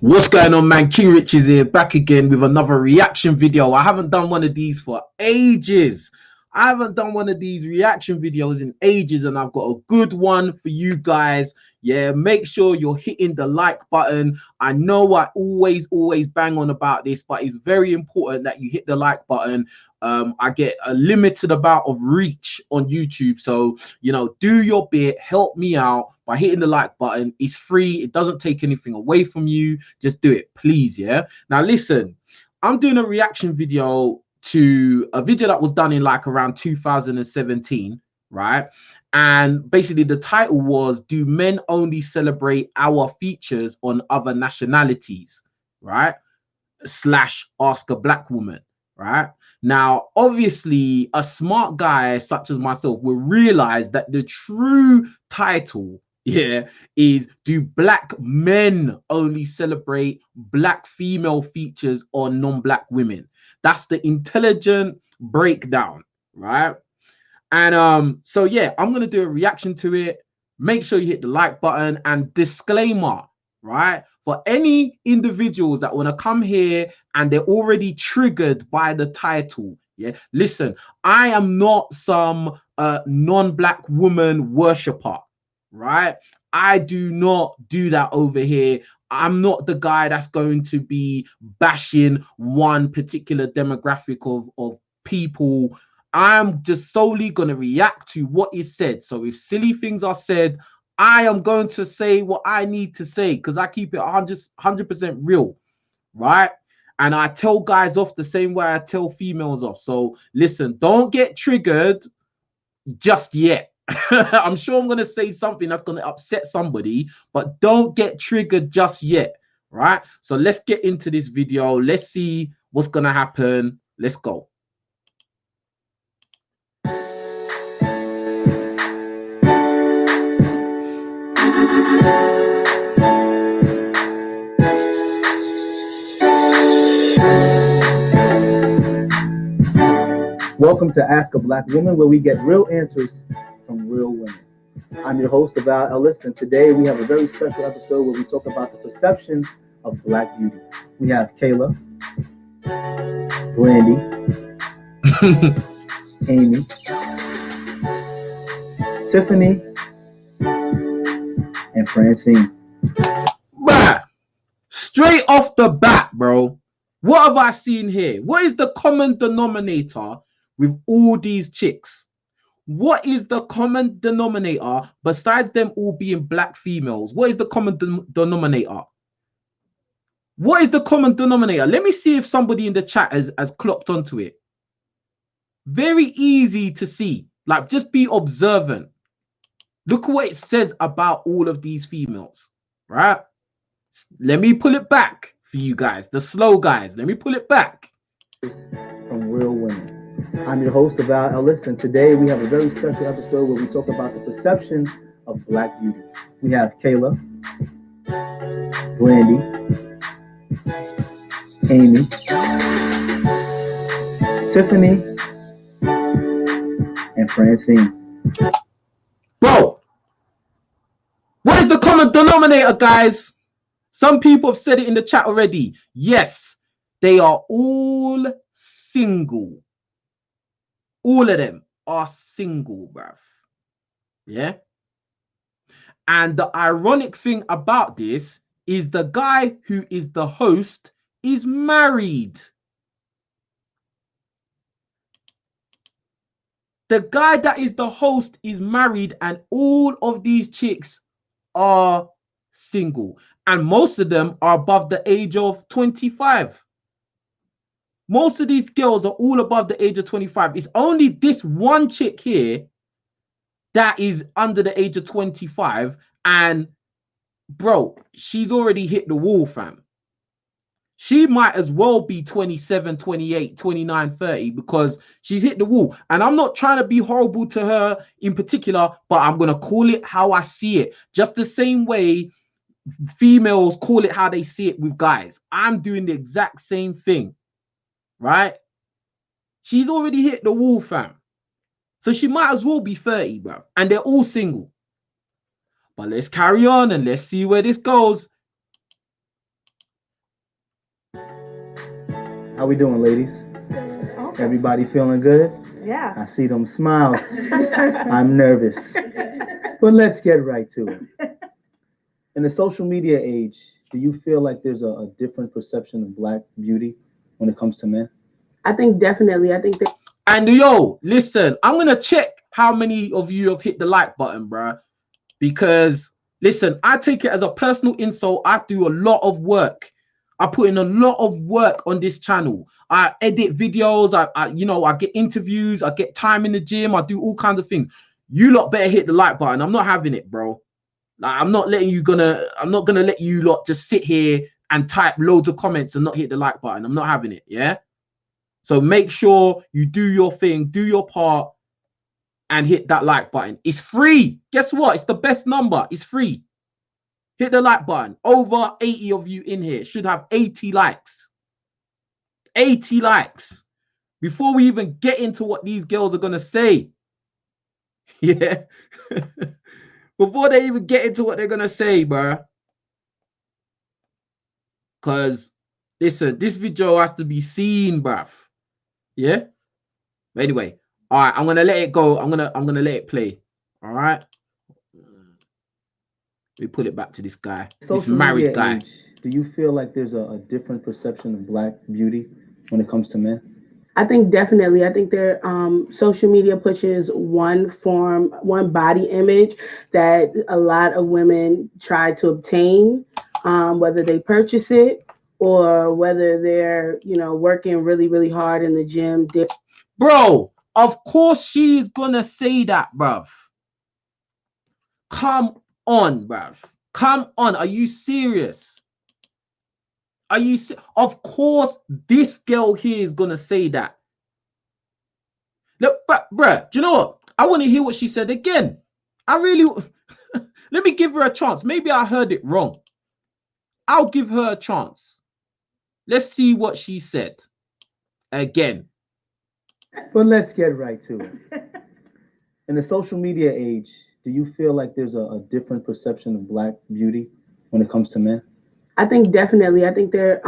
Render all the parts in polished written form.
What's going on, man? King Rich is here, back again with another reaction video. I haven't done one of these for ages. I haven't done one of these reaction videos in ages, and I've got a good one for you guys. Yeah, make sure you're hitting the like button. I know I always bang on about this, but it's very important that you hit the like button. I get a limited amount of reach on YouTube, so do your bit, help me out by hitting the like button. It's free, it doesn't take anything away from you. Just do it, please. Yeah, now listen, I'm doing a reaction video to a video that was done in like around 2017, right? And basically the title was, do men only celebrate our features on other nationalities, right? Slash ask a black woman, right? Now, obviously, a smart guy such as myself will realize that the true title, yeah, is, do black men only celebrate black female features on non-black women? That's the intelligent breakdown, right? And so yeah, I'm gonna do a reaction to it. Make sure you hit the like button, and disclaimer, right? For any individuals that want to come here and they're already triggered by the title, yeah, listen, I am not some non-black woman worshiper, right? I do not do that over here. I'm not the guy that's going to be bashing one particular demographic of people. I'm just solely going to react to what is said. So if silly things are said, I am going to say what I need to say, because I keep it 100% real, right? And I tell guys off the same way I tell females off. So listen, don't get triggered just yet. I'm sure I'm going to say something that's going to upset somebody, but don't get triggered just yet, right? So let's get into this video. Let's see what's going to happen. Let's go. Welcome to Ask a Black Woman, where we get real answers from real women. I'm your host, Val Ellis, and today we have a very special episode where we talk about the perception of Black beauty. We have Kayla, Brandy, Amy, Tiffany, and Francine. Bruh, straight off the bat, bro, what have I seen here? What is the common denominator with all these chicks? What is the common denominator besides them all being black females? What is the common denominator? What is the common denominator? Let me see if somebody in the chat has clocked onto it. Very easy to see. Like, just be observant. Look what it says about all of these females, right? Let me pull it back for you guys, the slow guys. Let me pull it back. From real women. I'm your host, Val Ellis, and today we have a very special episode where we talk about the perception of Black beauty. We have Kayla, Brandy, Amy, Tiffany, and Francine. Bro, what is the common denominator, guys? Some people have said it in the chat already. Yes, they are all single. All of them are single, bruv. Yeah. And the ironic thing about this is the guy who is the host is married. The guy that is the host is married, and all of these chicks are single. And most of them are above the age of 25. Most of these girls are all above the age of 25. It's only this one chick here that is under the age of 25. And bro, she's already hit the wall, fam. She might as well be 27, 28, 29, 30, because she's hit the wall. And I'm not trying to be horrible to her in particular, but I'm going to call it how I see it. Just the same way females call it how they see it with guys. I'm doing the exact same thing. Right? She's already hit the wall, fam. So she might as well be 30, bro. And they're all single. But let's carry on and let's see where this goes. How we doing, ladies? Everybody feeling good? Yeah. I see them smiles. I'm nervous. But let's get right to it. In the social media age, do you feel like there's a different perception of black beauty when it comes to men? I think definitely. I think that. And yo, listen, I'm gonna check how many of you have hit the like button, bruh. Because listen, I take it as a personal insult. I do a lot of work. I put in a lot of work on this channel. I edit videos. I get interviews. I get time in the gym. I do all kinds of things. You lot better hit the like button. I'm not having it, bro. Like, I'm not gonna let you lot just sit here and type loads of comments and not hit the like button. I'm not having it. Yeah. So make sure you do your thing, do your part, and hit that like button. It's free. Guess what? It's the best number. It's free. Hit the like button. Over 80 of you in here should have 80 likes. 80 likes. Before we even get into what these girls are going to say. Yeah. Before they even get into what they're going to say, bro. Because, listen, this video has to be seen, bruv. Yeah? But anyway, all right, I'm going to let it go. I'm going to let it play. All right? We put it back to this guy, this married guy. Age, do you feel like there's a different perception of black beauty when it comes to men? I think definitely. I think there social media pushes one body image that a lot of women try to obtain, whether they purchase it or whether they're, working really, really hard in the gym. Bro, of course she's gonna say that, bruv. Come on, bruv. Come on. Are you serious? Are you Of course, this girl here is gonna say that. Look, bruh, do you know what? I want to hear what she said again. I really let me give her a chance. Maybe I heard it wrong. I'll give her a chance. Let's see what she said again. But let's get right to it. In the social media age, do you feel like there's a different perception of black beauty when it comes to men? I think definitely. I think there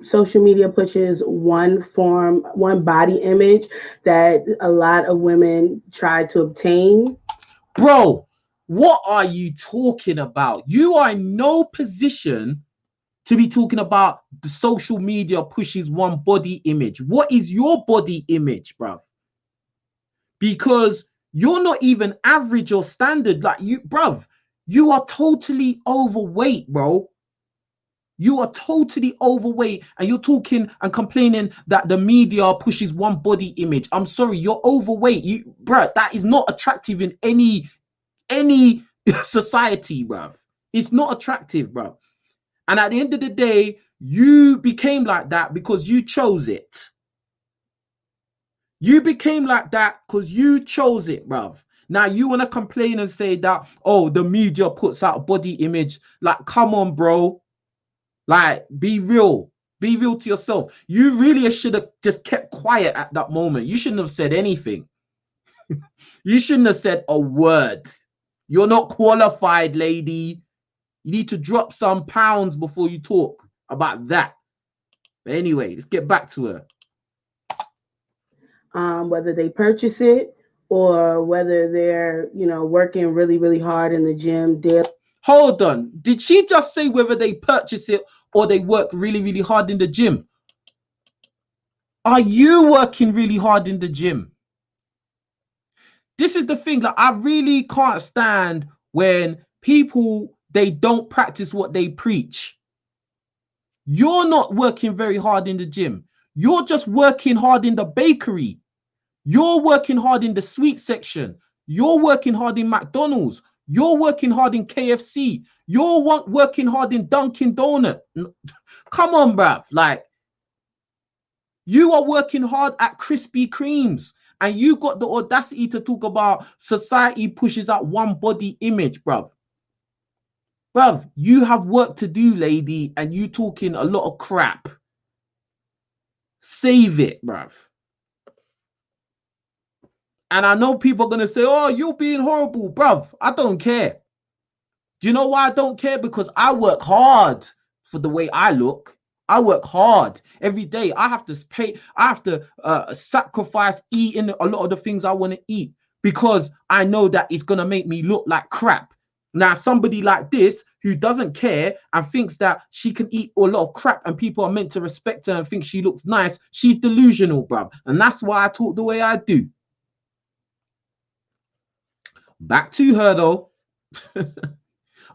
social media pushes one body image that a lot of women try to obtain. Bro, what are you talking about? You are in no position to be talking about the social media pushes one body image. What is your body image, bruv? Because you're not even average or standard. Like you, bruv, you are totally overweight, bro. You are totally overweight and you're talking and complaining that the media pushes one body image. I'm sorry, you're overweight. Bruh, that is not attractive in any society, bruv. It's not attractive, bruv. And at the end of the day, you became like that because you chose it. You became like that because you chose it, bruv. Now you want to complain and say that, oh, the media puts out body image. Like, come on, bro. Like, be real. Be real to yourself. You really should have just kept quiet at that moment. You shouldn't have said anything. You shouldn't have said a word. You're not qualified, lady. You need to drop some pounds before you talk about that. But anyway, let's get back to her. Whether they purchase it or whether they're, working really, really hard in the gym. Hold on. Did she just say whether they purchase it or they work really, really hard in the gym? Are you working really hard in the gym? This is the thing. Like, I really can't stand when people, they don't practice what they preach. You're not working very hard in the gym. You're just working hard in the bakery. You're working hard in the sweet section. You're working hard in McDonald's. You're working hard in KFC. You're working hard in Dunkin' Donut. Come on, bruv. Like, you are working hard at Krispy Kremes. And you got the audacity to talk about society pushes out one body image, bruv. Bruv, you have work to do, lady, and you talking a lot of crap. Save it, bruv. And I know people are going to say, oh, you're being horrible, bruv. I don't care. Do you know why I don't care? Because I work hard for the way I look. I work hard every day. I have to pay, I have to sacrifice eating a lot of the things I want to eat because I know that it's going to make me look like crap. Now, somebody like this who doesn't care and thinks that she can eat a lot of crap and people are meant to respect her and think she looks nice, she's delusional, bruv. And that's why I talk the way I do. Back to her, though.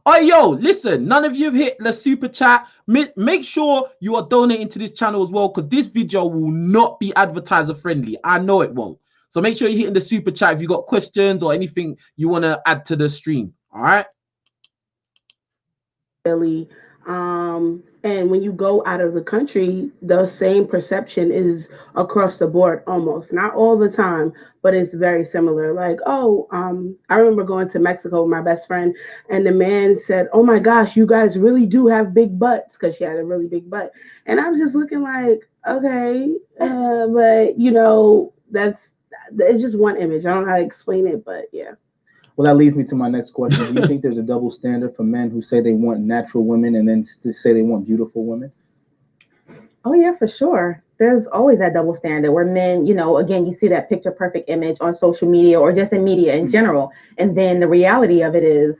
Oh, yo, listen, none of you have hit the super chat. Make sure you are donating to this channel as well, because this video will not be advertiser friendly. I know it won't. So make sure you're hitting the super chat if you got questions or anything you want to add to the stream. All right. Really. And when you go out of the country, the same perception is across the board almost. Not all the time, but it's very similar. Like, oh, I remember going to Mexico with my best friend, and the man said, "Oh my gosh, you guys really do have big butts," because she had a really big butt. And I was just looking like, okay, but you know, it's just one image. I don't know how to explain it, but yeah. Well, that leads me to my next question. Do you think there's a double standard for men who say they want natural women and then say they want beautiful women? Oh, yeah, for sure. There's always that double standard where men, you know, again, you see that picture perfect image on social media or just in media in general. And then the reality of it is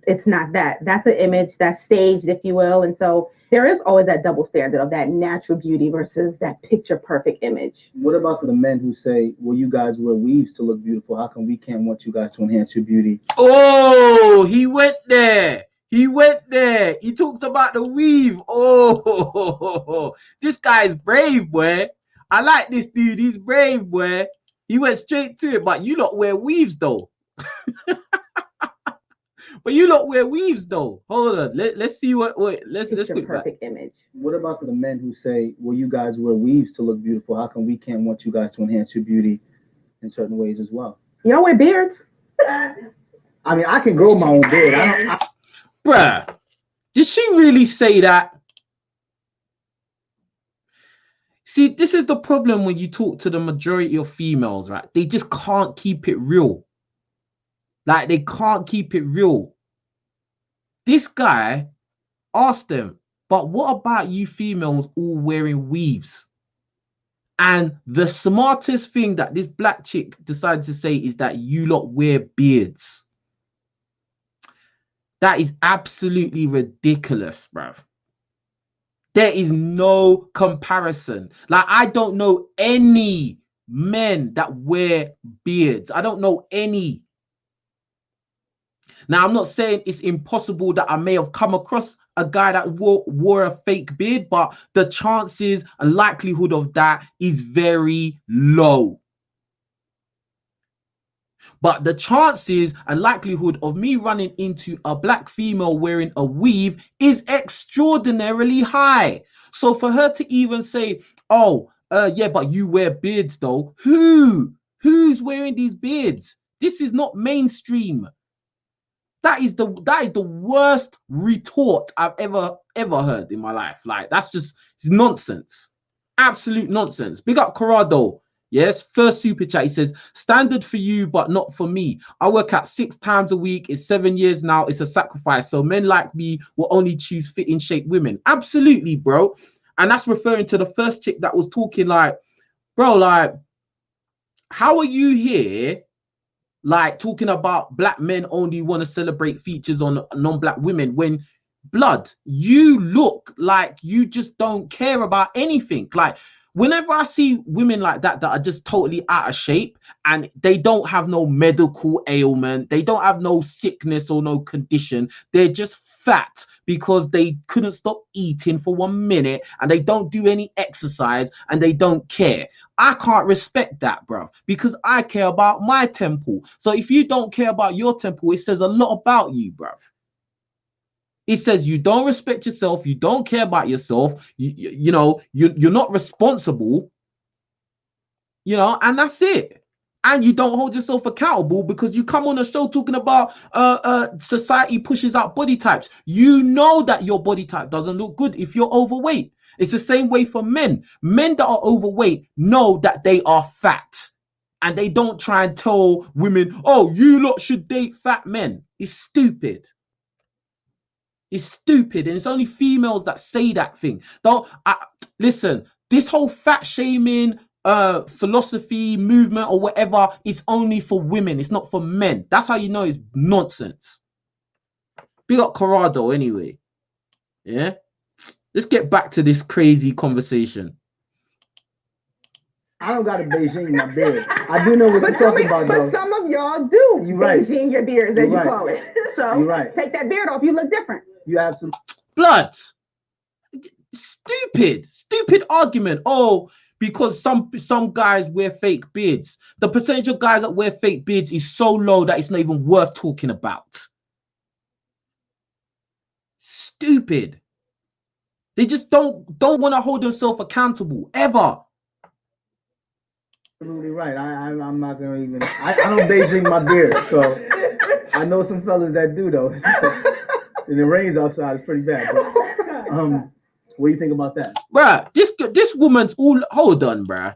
it's not that. That's an image that's staged, if you will. And so there is always that double standard of that natural beauty versus that picture perfect image. What about for the men who say, well, you guys wear weaves to look beautiful. How come we can't want you guys to enhance your beauty? Oh, he went there. He went there. He talks about the weave. Oh, this guy's brave, boy. I like this dude. He's brave, boy. He went straight to it, but you lot wear weaves, though. But you lot wear weaves, though. Hold on. Let's see what. Let's put perfect image. What about for the men who say, well, you guys wear weaves to look beautiful. How come we can't want you guys to enhance your beauty in certain ways as well? Y'all wear beards? I mean, I can grow my own beard. Bruh, did she really say that? See, this is the problem when you talk to the majority of females, right? They just can't keep it real. Like, they can't keep it real. This guy asked them, but what about you females all wearing weaves? And the smartest thing that this black chick decided to say is that you lot wear beards. That is absolutely ridiculous, bruv. There is no comparison. Like, I don't know any men that wear beards. I don't know any. Now, I'm not saying it's impossible that I may have come across a guy that wore a fake beard, but the chances and likelihood of that is very low. But the chances and likelihood of me running into a black female wearing a weave is extraordinarily high. So for her to even say, oh, yeah, but you wear beards though. Who's wearing these beards? This is not mainstream. That is the worst retort I've ever heard in my life. Like, that's just, it's nonsense. Absolute nonsense. Big up Corrado. Yes, first super chat. He says, standard for you, but not for me. I work out 6 times a week. It's 7 years now. It's a sacrifice. So men like me will only choose fit in shape women. Absolutely, bro. And that's referring to the first chick that was talking like, bro, like, how are you here, like, talking about black men only want to celebrate features on non-black women when, blood, you look like you just don't care about anything. Like, whenever I see women like that are just totally out of shape and they don't have no medical ailment, they don't have no sickness or no condition, they're just fat because they couldn't stop eating for 1 minute and they don't do any exercise and they don't care. I can't respect that, bro, because I care about my temple. So if you don't care about your temple, it says a lot about you, bro. It says you don't respect yourself, you don't care about yourself, you know, you're not responsible, you know, and that's it. And you don't hold yourself accountable because you come on a show talking about society pushes out body types. You know that your body type doesn't look good if you're overweight. It's the same way for men. Men that are overweight know that they are fat. And they don't try and tell women, oh, you lot should date fat men. It's stupid. It's stupid, and it's only females that say that thing. Don't listen. This whole fat shaming philosophy movement or whatever is only for women. It's not for men. That's how you know it's nonsense. Big up Corrado anyway. Yeah. Let's get back to this crazy conversation. I don't got a Beijing in my beard. I do know what you're talking about, though. But some of y'all do. You're right. Beijing your beards, as you call it. So you're right. Take that beard off, you look different. You absolutely. Blood. Stupid argument. Oh, because some guys wear fake beards. The percentage of guys that wear fake beards is so low that it's not even worth talking about. Stupid. They just don't want to hold themselves accountable ever. Absolutely right. I'm not gonna even. I don't Beijing my beard, so I know some fellas that do though. And it rains outside. It's pretty bad. But, what do you think about that, bruh? This woman's all. Hold on, bruh.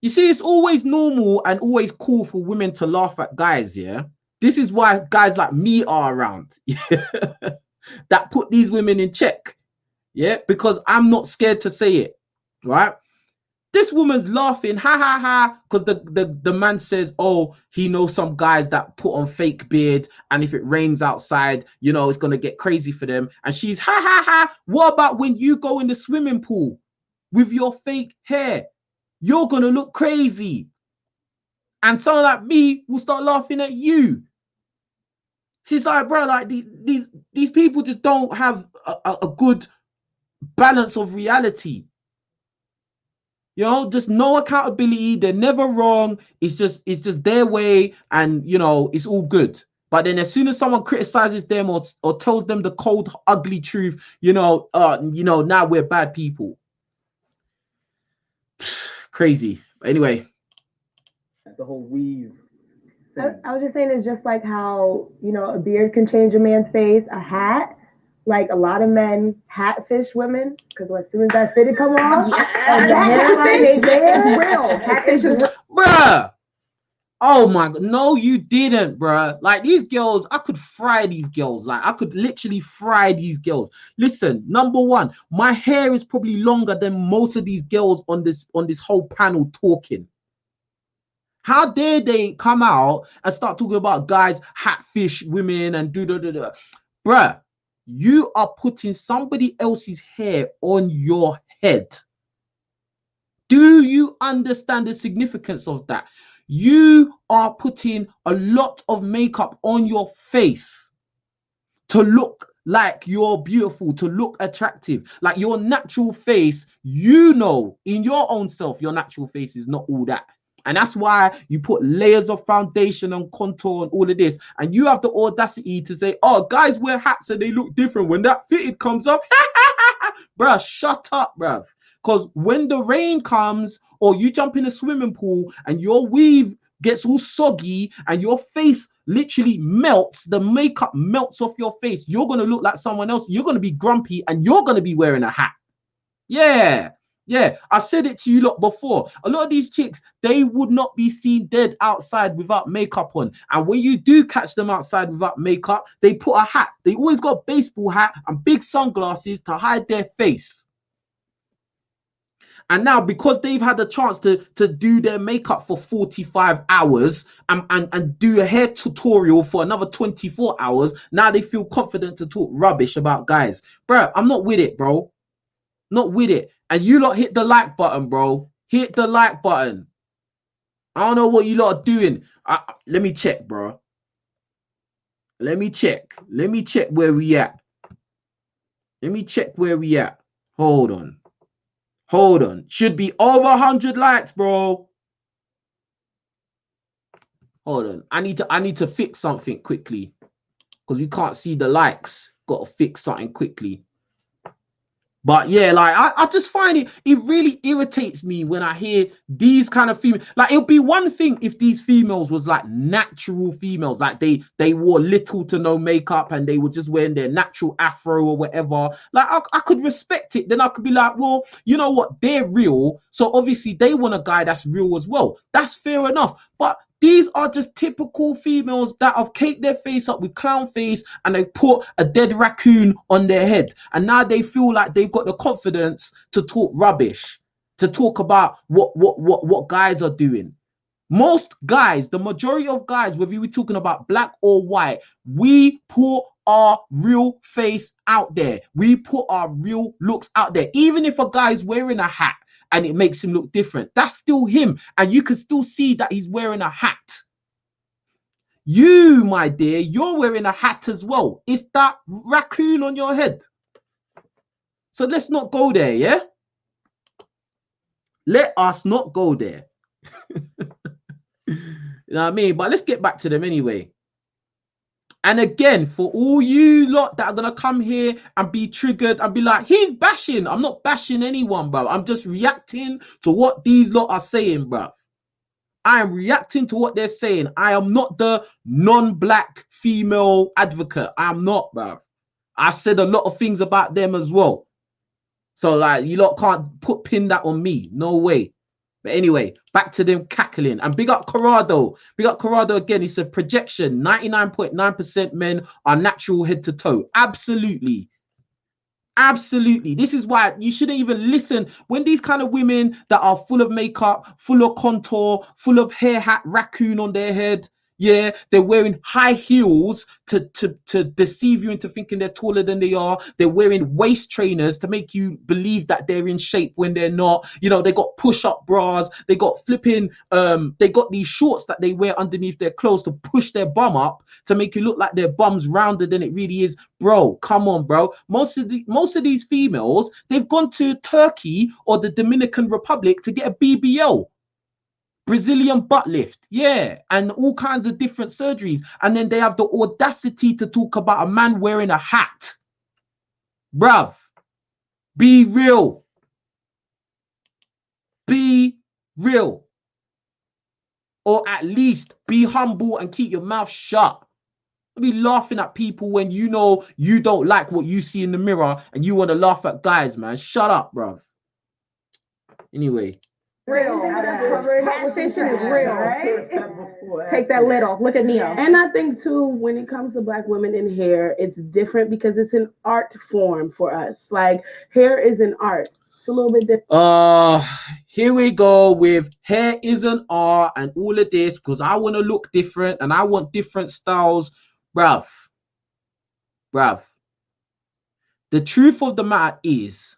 You see, it's always normal and always cool for women to laugh at guys. Yeah, this is why guys like me are around. That put these women in check. Yeah, because I'm not scared to say it, right? This woman's laughing, ha ha ha, because the man says, oh, he knows some guys that put on fake beard, and if it rains outside, you know, it's gonna get crazy for them. And she's ha ha ha. What about when you go in the swimming pool with your fake hair? You're gonna look crazy, and someone like me will start laughing at you. She's like, bro, like these people just don't have a good balance of reality. You know, just no accountability. They're never wrong. It's just their way, and you know, it's all good. But then as soon as someone criticizes them or tells them the cold, ugly truth, you know, now we're bad people. Crazy. Anyway. The whole weave. I was just saying, it's just like how, you know, a beard can change a man's face, a hat. Like a lot of men hatfish women because as soon as that fitted come off, and the hairline they there, it's real. Catfish is real. Bruh. Oh my God. No, you didn't, bruh. Like these girls, I could fry these girls. Like I could literally fry these girls. Listen, number one, my hair is probably longer than most of these girls on this whole panel talking. How dare they come out and start talking about guys hatfish women and do. Bruh, you are putting somebody else's hair on your head. Do you understand the significance of that? You are putting a lot of makeup on your face to look like you're beautiful, to look attractive. Like your natural face, you know, in your own self, your natural face is not all that. And that's why you put layers of foundation and contour and all of this. And you have the audacity to say, oh, guys wear hats and they look different. When that fitted comes off, bruh, shut up, bruv. Because when the rain comes or you jump in a swimming pool and your weave gets all soggy and your face literally melts, the makeup melts off your face, you're going to look like someone else. You're going to be grumpy and you're going to be wearing a hat. Yeah. Yeah, I said it to you lot before. A lot of these chicks, they would not be seen dead outside without makeup on. And when you do catch them outside without makeup, they put a hat. They always got a baseball hat and big sunglasses to hide their face. And now, because they've had the chance to do their makeup for 45 hours and do a hair tutorial for another 24 hours, now they feel confident to talk rubbish about guys. Bro, I'm not with it, bro. Not with it. And you lot hit the like button, bro. Hit the like button. I don't know what you lot are doing. Let me check, bro. Let me check. Let me check where we at. Let me check where we at. Hold on. Hold on. Should be over 100 likes, bro. Hold on. I need to fix something quickly because we can't see the likes. Got to fix something quickly. But yeah, like I just find it really irritates me when I hear these kind of females. Like, it would be one thing if these females was like natural females, like they wore little to no makeup and they were just wearing their natural afro or whatever. Like I could respect it. Then I could be like, well, you know what? They're real, so obviously they want a guy that's real as well. That's fair enough. But These are just typical females that have caked their face up with clown face and they put a dead raccoon on their head. And now they feel like they've got the confidence to talk rubbish, to talk about what guys are doing. Most guys, the majority of guys, whether we're talking about black or white, we put our real face out there. We put our real looks out there. Even if a guy's wearing a hat and it makes him look different, that's still him. And you can still see that he's wearing a hat. You, my dear, you're wearing a hat as well. It's that raccoon on your head. So let's not go there, yeah? Let us not go there. You know what I mean? But let's get back to them anyway. And again, for all you lot that are going to come here and be triggered and be like, he's bashing. I'm not bashing anyone, bro. I'm just reacting to what these lot are saying, bro. I am reacting to what they're saying. I am not the non-black female advocate. I am not, bro. I said a lot of things about them as well. So, like, you lot can't pin that on me. No way. But anyway, back to them cackling. And big up Corrado. Big up Corrado again. He said projection. 99.9% men are natural head to toe. Absolutely. Absolutely. This is why you shouldn't even listen when these kind of women that are full of makeup, full of contour, full of hair hat, raccoon on their head. Yeah, they're wearing high heels to deceive you into thinking they're taller than they are. They're wearing waist trainers to make you believe that they're in shape when they're not. You know, they got push-up bras. They got flipping, they got these shorts that they wear underneath their clothes to push their bum up to make you look like their bum's rounder than it really is. Bro, come on, bro. Most of these females, they've gone to Turkey or the Dominican Republic to get a BBL. Brazilian butt lift, yeah, and all kinds of different surgeries. And then they have the audacity to talk about a man wearing a hat. Bruv, be real. Be real. Or at least be humble and keep your mouth shut. Don't be laughing at people when you know you don't like what you see in the mirror and you want to laugh at guys, man. Shut up, bruv. Anyway. Real. Conversation is real. Right? Take that lid off. Look at Neo. And I think too, when it comes to black women in hair, it's different because it's an art form for us. Like hair is an art. It's a little bit different. Here we go with hair is an art and all of this because I want to look different and I want different styles. Bruv. The truth of the matter is,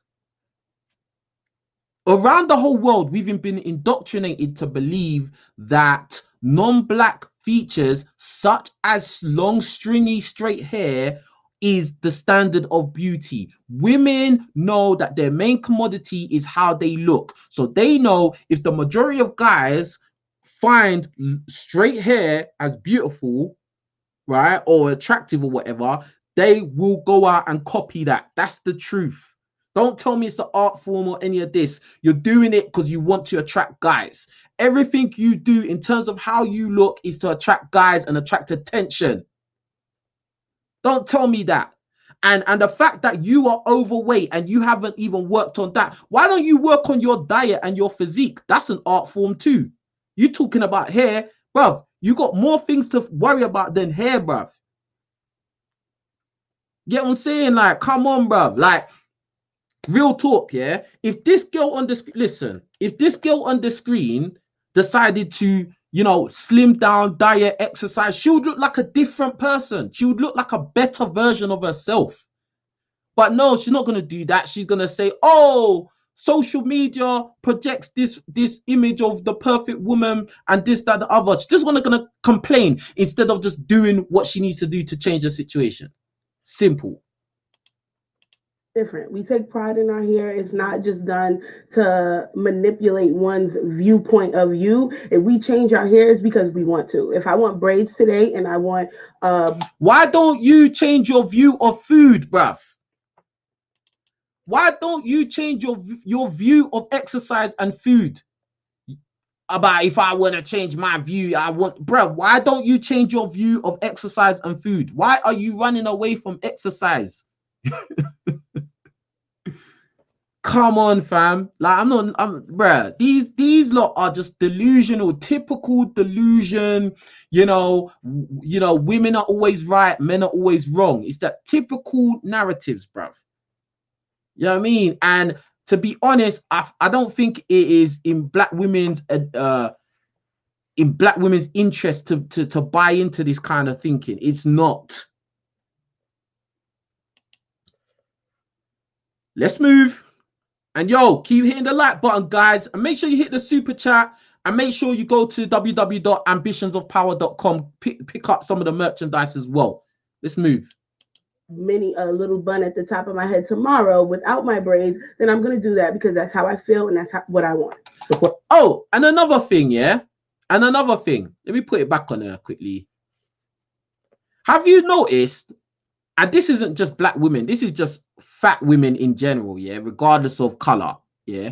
around the whole world, we've been indoctrinated to believe that non-black features such as long, stringy, straight hair is the standard of beauty. Women know that their main commodity is how they look. So they know if the majority of guys find straight hair as beautiful, right, or attractive or whatever, they will go out and copy that. That's the truth. Don't tell me it's the art form or any of this. You're doing it because you want to attract guys. Everything you do in terms of how you look is to attract guys and attract attention. Don't tell me that. And the fact that you are overweight and you haven't even worked on that. Why don't you work on your diet and your physique? That's an art form too. You talking about hair, bruv. You got more things to worry about than hair, bruv. Get what I'm saying? Like, come on, bruv. Like, real talk, yeah? If this girl on the screen, listen, if this girl on the screen decided to, you know, slim down, diet, exercise, she would look like a different person. She would look like a better version of herself. But no, she's not going to do that. She's going to say, oh, social media projects this image of the perfect woman and this, that, the other. She's just going to complain instead of just doing what she needs to do to change the situation. Simple. Different. We take pride in our hair. It's not just done to manipulate one's viewpoint of view. If we change our hair, it's because we want to. If I want braids today and I want why don't you change your view of food, bruv? Why don't you change your view of exercise and food? About if I want to change my view, bruv, why don't you change your view of exercise and food? Why are you running away from exercise? Come on, fam. Like, bruh, these lot are just delusional, typical delusion. Women are always right, men are always wrong. It's that typical narratives, bruv. You know what I mean? And to be honest, I don't think it is in black women's interest to buy into this kind of thinking. It's not. Let's move. And yo, keep hitting the like button, guys, and make sure you hit the super chat, and make sure you go to www.ambitionsofpower.com, pick up some of the merchandise as well. Let's move. A little bun at the top of my head tomorrow without my braids, then I'm going to do that because that's how I feel and that's what I want. Oh, and another thing, yeah? And another thing. Let me put it back on there quickly. Have you noticed, and this isn't just black women, this is just fat women in general, yeah, regardless of color, yeah?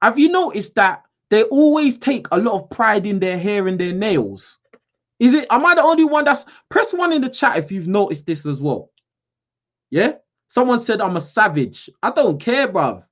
Have you noticed that they always take a lot of pride in their hair and their nails? Am I the only one that's... Press 1 in the chat if you've noticed this as well. Yeah? Someone said I'm a savage. I don't care, bruv.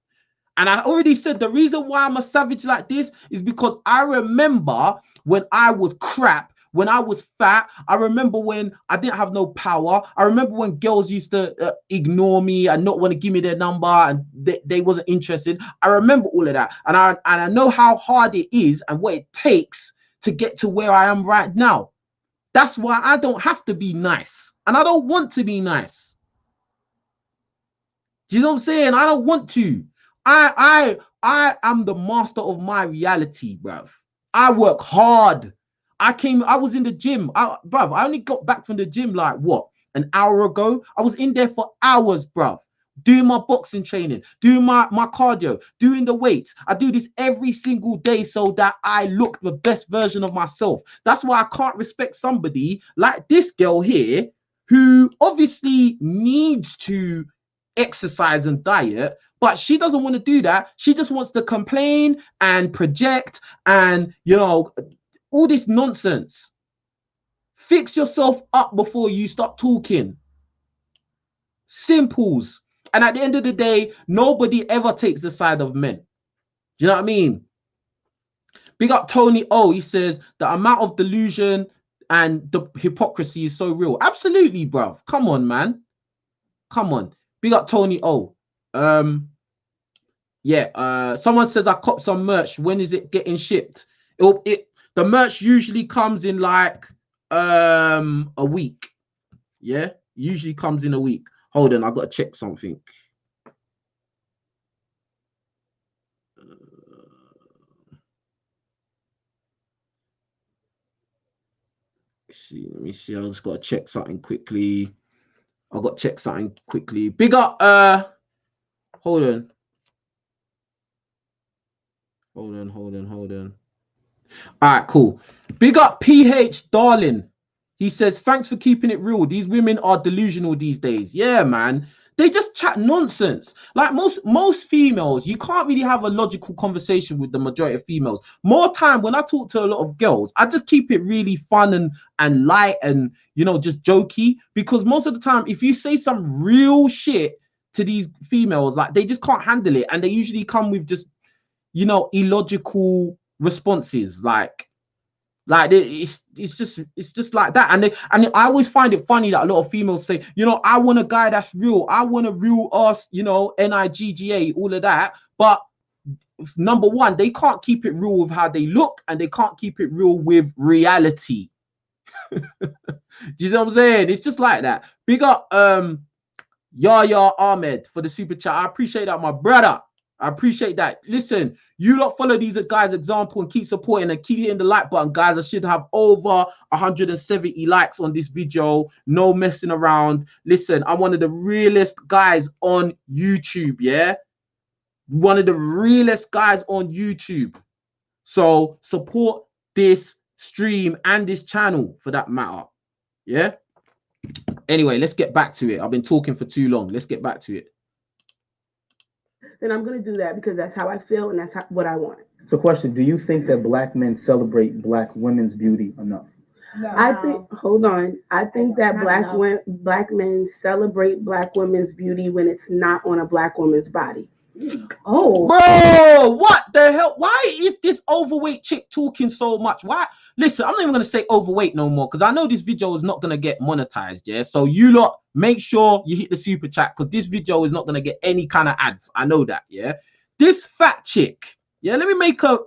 And I already said the reason why I'm a savage like this is because I remember when I was crap, when I was fat. I remember when I didn't have no power. I remember when girls used to ignore me and not want to give me their number and they wasn't interested. I remember all of that. And I know how hard it is and what it takes to get to where I am right now. That's why I don't have to be nice. And I don't want to be nice. Do you know what I'm saying? I don't want to. I am the master of my reality, bruv. I work hard. I was in the gym. Bruv, I only got back from the gym like, what, an hour ago? I was in there for hours, bruv. Doing my boxing training, doing my cardio, doing the weights. I do this every single day so that I look the best version of myself. That's why I can't respect somebody like this girl here who obviously needs to exercise and diet, but she doesn't want to do that. She just wants to complain and project and, all this nonsense. Fix yourself up before you start talking. Simples. And at the end of the day, nobody ever takes the side of men. Do you know what I mean? Big up Tony O. He says the amount of delusion and the hypocrisy is so real. Absolutely, bruv. Come on, man. Come on. Big up Tony O. Someone says I cop some merch. When is it getting shipped? The merch usually comes in like a week. Yeah, usually comes in a week. Hold on, I gotta check something. Let me see. I just gotta check something quickly. Big up, hold on. All right, cool. Big up PH Darling. He says, thanks for keeping it real. These women are delusional these days. Yeah, man. They just chat nonsense. Like most females, you can't really have a logical conversation with the majority of females. More time when I talk to a lot of girls, I just keep it really fun and light and, just jokey. Because most of the time, if you say some real shit to these females, like they just can't handle it. And they usually come with just, illogical responses. Like it's just like that. And I always find it funny that a lot of females say, I want a guy that's real. I want a real us, NIGGA, all of that. But number one, they can't keep it real with how they look, and they can't keep it real with reality. Do you know what I'm saying? It's just like that. Big up Yaya Ahmed for the super chat. I appreciate that, my brother. I appreciate that. Listen, you lot follow these guys' example and keep supporting and keep hitting the like button, guys. I should have over 170 likes on this video. No messing around. Listen, I'm one of the realest guys on YouTube, yeah? One of the realest guys on YouTube. So support this stream and this channel for that matter, yeah? Anyway, let's get back to it. I've been talking for too long. Let's get back to it. Then I'm going to do that because that's how I feel and that's what I want. So question, do you think that black men celebrate black women's beauty enough? No. I think that black men celebrate black women's beauty when it's not on a black woman's body. Oh, Bro, what the hell? Why is this overweight chick talking so much? Why? Listen, I'm not even gonna say overweight no more because I know this video is not gonna get monetized. Yeah, so you lot make sure you hit the super chat because this video is not gonna get any kind of ads. I know that. Yeah, this fat chick. Yeah, let me make her.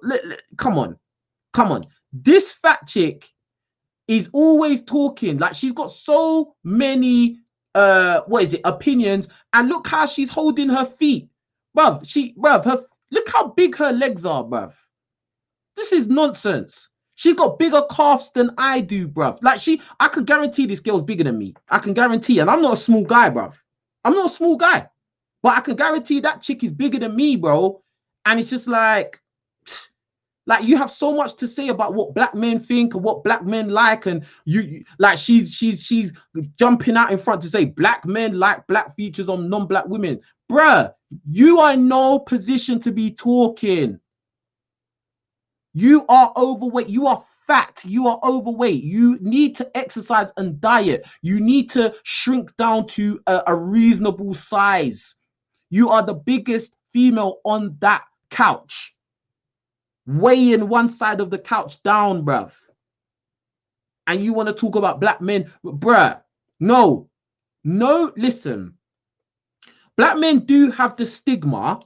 Come on. This fat chick is always talking like she's got so many opinions, and look how she's holding her feet. Bruv, look how big her legs are, bruv. This is nonsense. She's got bigger calves than I do, bruv. Like I can guarantee this girl's bigger than me. I can guarantee, and I'm not a small guy, bruv. I'm not a small guy, but I can guarantee that chick is bigger than me, bro. And it's just like you have so much to say about what black men think and what black men like, and you like she's jumping out in front to say black men like black features on non-black women. Bruh, you are in no position to be talking. You are overweight. You are fat. You are overweight. You need to exercise and diet. You need to shrink down to a reasonable size. You are the biggest female on that couch. Weighing one side of the couch down, bruv. And you want to talk about black men, bruh. No, listen. Black men do have the stigma.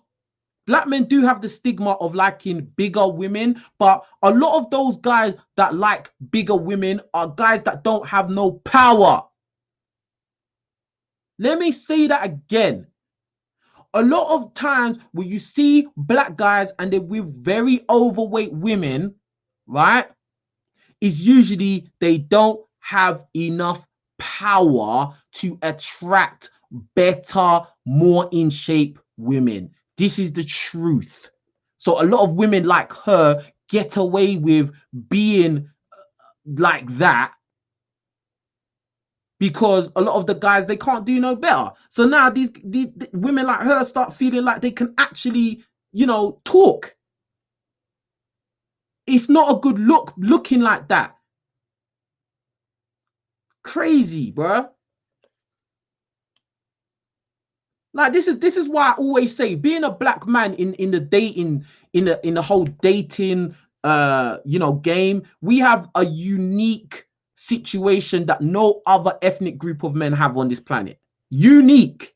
Black men do have the stigma of liking bigger women, but a lot of those guys that like bigger women are guys that don't have no power. Let me say that again. A lot of times when you see black guys and they're with very overweight women, right, is usually they don't have enough power to attract better, more in shape women. This is the truth. So a lot of women like her get away with being like that because a lot of the guys, they can't do no better. So now these women like her start feeling like they can actually, talk. It's not a good look looking like that. Crazy, bro. Like this is why I always say being a black man in the dating in the whole dating game, we have a unique situation that no other ethnic group of men have on this planet. Unique.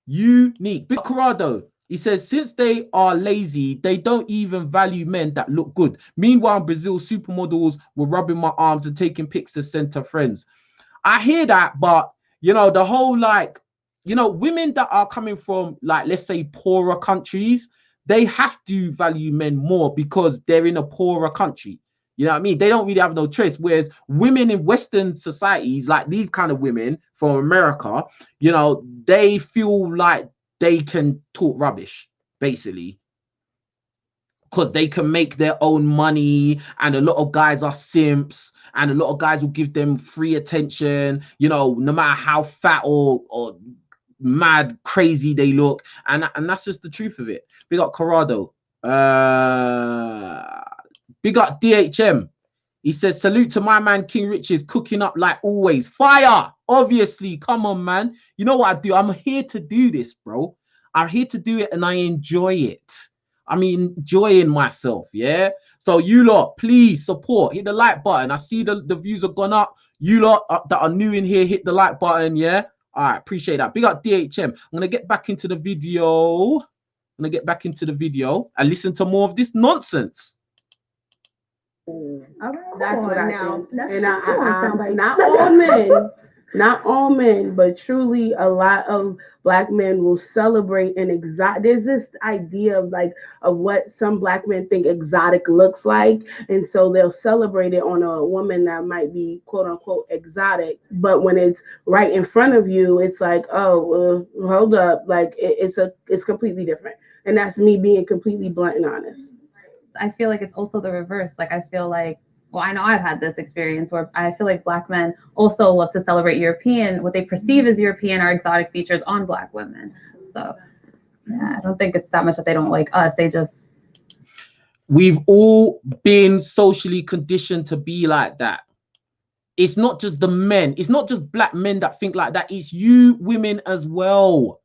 Unique. Big Corrado, he says, since they are lazy, they don't even value men that look good. Meanwhile, in Brazil, supermodels were rubbing my arms and taking pics to send to friends. I hear that, but the whole women that are coming from let's say poorer countries, they have to value men more because they're in a poorer country. You know what I mean? They don't really have no choice. Whereas women in Western societies, like these kind of women from America, they feel like they can talk rubbish, basically. Because they can make their own money, and a lot of guys are simps, and a lot of guys will give them free attention, no matter how fat or mad crazy they look, and that's just the truth of it. Big up Corrado. Big up DHM. He says, salute to my man King Riches, cooking up like always. Fire, obviously. Come on, man. You know what I do? I'm here to do this, bro. I'm here to do it, and I enjoy it. I'm enjoying myself, yeah? So you lot, please support. Hit the like button. I see the views have gone up. You lot that are new in here, hit the like button, yeah? All right, appreciate that. Big up DHM. I'm going to get back into the video. And listen to more of this nonsense. That's what I think. And I not all men, but truly a lot of black men will celebrate an exotic. There's this idea of what some black men think exotic looks like, and so they'll celebrate it on a woman that might be quote unquote exotic, but when it's right in front of you, it's like, oh, hold up, it's completely different. And that's me being completely blunt and honest. I feel like it's also the reverse. I feel like, well, I know I've had this experience where I feel like black men also love to celebrate what they perceive as European or exotic features on black women. So yeah, I don't think it's that much that they don't like us. We've all been socially conditioned to be like that. It's not just the men. It's not just black men that think like that. It's you women as well.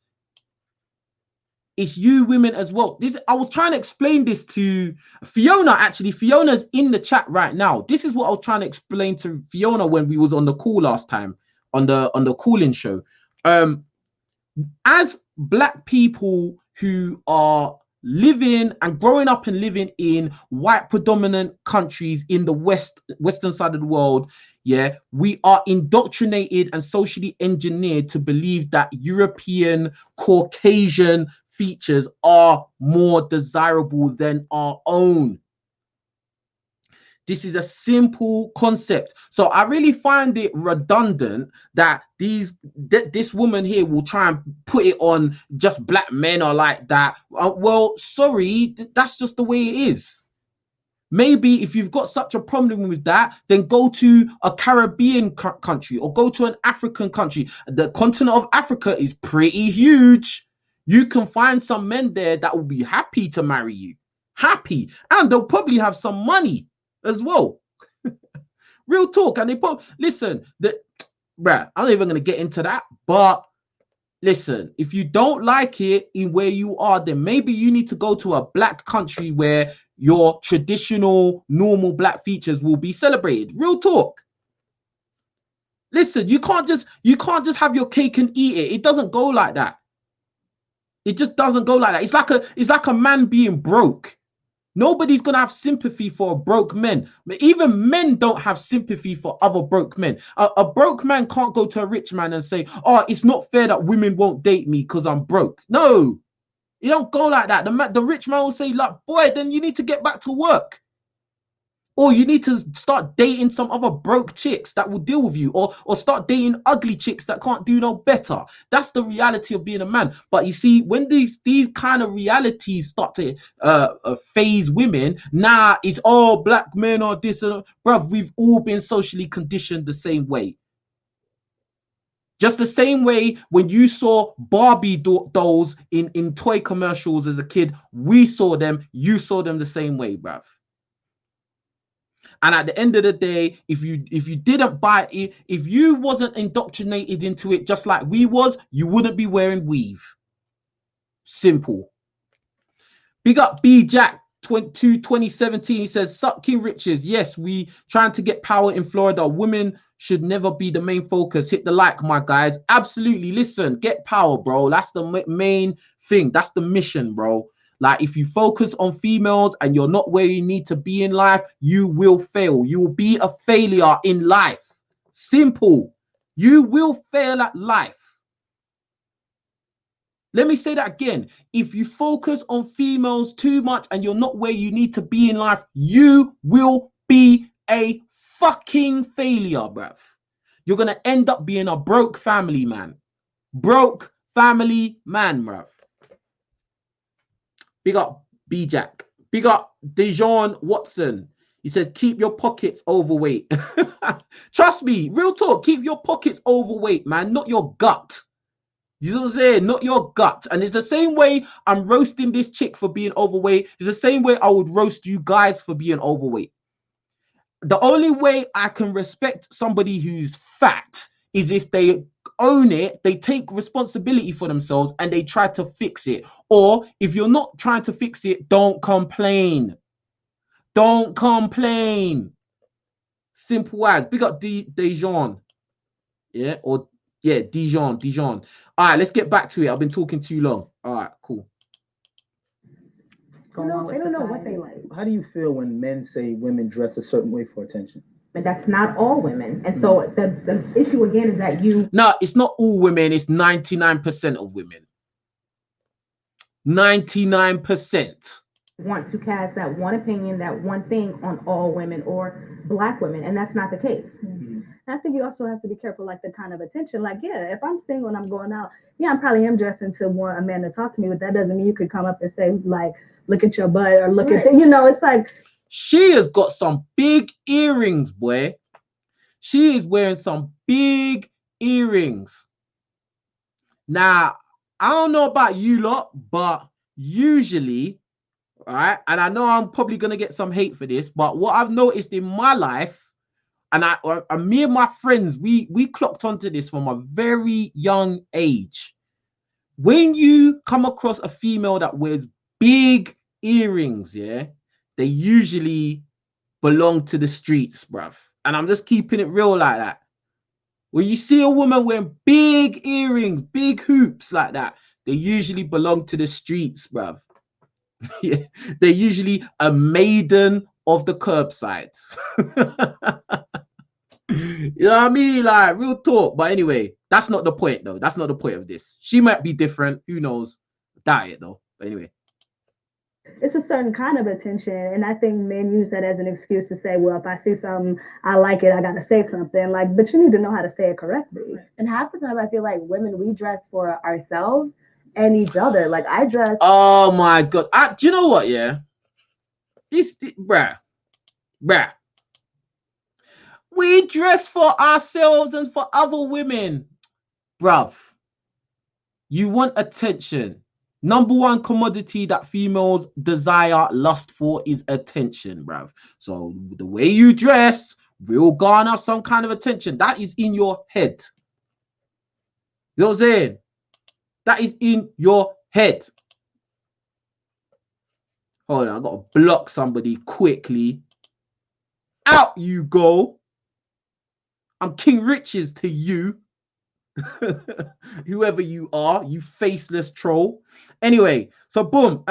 it's you women as well. This, I was trying to explain this to Fiona. Actually, Fiona's in the chat right now. This is what I was trying to explain to Fiona when we was on the call last time on the call-in show. As Black people who are living and growing up and living in white predominant countries in the western side of the world, yeah, we are indoctrinated and socially engineered to believe that European Caucasian features are more desirable than our own. This is a simple concept. So I really find it redundant that this woman here will try and put it on just Black men are like that. Well, sorry, that's just the way it is. Maybe if you've got such a problem with that, then go to a Caribbean country or go to an African country. The continent of Africa is pretty huge. You can find some men there that will be happy to marry you. Happy. And they'll probably have some money as well. Real talk. And they put, listen, bruh, I'm not even going to get into that, but listen, if you don't like it in where you are, then maybe you need to go to a Black country where your traditional, normal Black features will be celebrated. Real talk. Listen, you can't just have your cake and eat it. It doesn't go like that. It just doesn't go like that. It's like a man being broke. Nobody's gonna have sympathy for broke men. Even men don't have sympathy for other broke men. A broke man can't go to a rich man and say, "Oh, it's not fair that women won't date me because I'm broke." No, you don't go like that. The rich man will say, "Like, boy, then you need to get back to work, or you need to start dating some other broke chicks that will deal with you, or start dating ugly chicks that can't do no better." That's the reality of being a man. But you see, when these kind of realities start to phase women, nah, it's all Black men are this and bruv, we've all been socially conditioned the same way. Just the same way when you saw Barbie dolls in toy commercials as a kid, we saw them, you saw them the same way, bruv. And at the end of the day, if you didn't buy it, if you wasn't indoctrinated into it just like we was, you wouldn't be wearing weave. Simple. Big up B Jack 2017. He says, "Suck King Riches. Yes, we trying to get power in Florida. Women should never be the main focus. Hit the like, my guys." Absolutely. Listen, get power, bro. That's the main thing. That's the mission, bro. Like, if you focus on females and you're not where you need to be in life, you will fail. You will be a failure in life. Simple. You will fail at life. Let me say that again. If you focus on females too much and you're not where you need to be in life, you will be a fucking failure, bruv. You're going to end up being a broke family man. Broke family man, bruv. Big up B-Jack. Big up Dejon Watson. He says, "Keep your pockets overweight." Trust me, real talk, keep your pockets overweight, man, not your gut. You know what I'm saying? Not your gut. And it's the same way I'm roasting this chick for being overweight. It's the same way I would roast you guys for being overweight. The only way I can respect somebody who's fat is if they own it, they take responsibility for themselves and they try to fix it. Or if you're not trying to fix it, don't complain. Don't complain. Simple as. Big up Dijon. Yeah, or yeah, Dijon. All right, let's get back to it. I've been talking too long. All right, cool. I don't know what they like. How do you feel when men say women dress a certain way for attention? But that's not all women. And so the issue again is that No, it's not all women. It's 99% of women. 99%. Want to cast that one opinion, that one thing on all women or Black women. And that's not the case. Mm-hmm. I think you also have to be careful, like the kind of attention. Like, yeah, if I'm single and I'm going out, yeah, I probably am dressing to want a man to talk to me, but that doesn't mean you could come up and say, like, look at your butt or look at, you know, it's like. She has got some big earrings, boy. She is wearing some big earrings. Now, I don't know about you lot, but usually, all right, and I know I'm probably going to get some hate for this, but what I've noticed in my life, and me and my friends, we clocked onto this from a very young age. when you come across a female that wears big earrings, yeah, they usually belong to the streets, bruv. And I'm just keeping it real like that. When you see a woman wearing big earrings, big hoops like that, they usually belong to the streets, bruv. Yeah, they're usually a maiden of the curbside. You know what I mean? Like, real talk. But anyway, that's not the point, though. That's not the point of this. She might be different. Who knows? Doubt it, though. But anyway. It's a certain kind of attention, and I think men use that as an excuse to say, well, if I see something I like it, I gotta say something. Like, but you need to know how to say it correctly. And half the time I feel like women, we dress for ourselves and each other. Like, I dress. Oh my god. Do you know what? Yeah, bruh. We dress for ourselves and for other women, bruv. You want attention. Number one commodity that females desire, lust for is attention, bruv. So the way you dress will garner some kind of attention. That is in your head. You know what I'm saying? That is in your head. Hold on, I gotta block somebody quickly. Out you go. I'm King Riches to you. Whoever you are, you faceless troll. Anyway, so boom.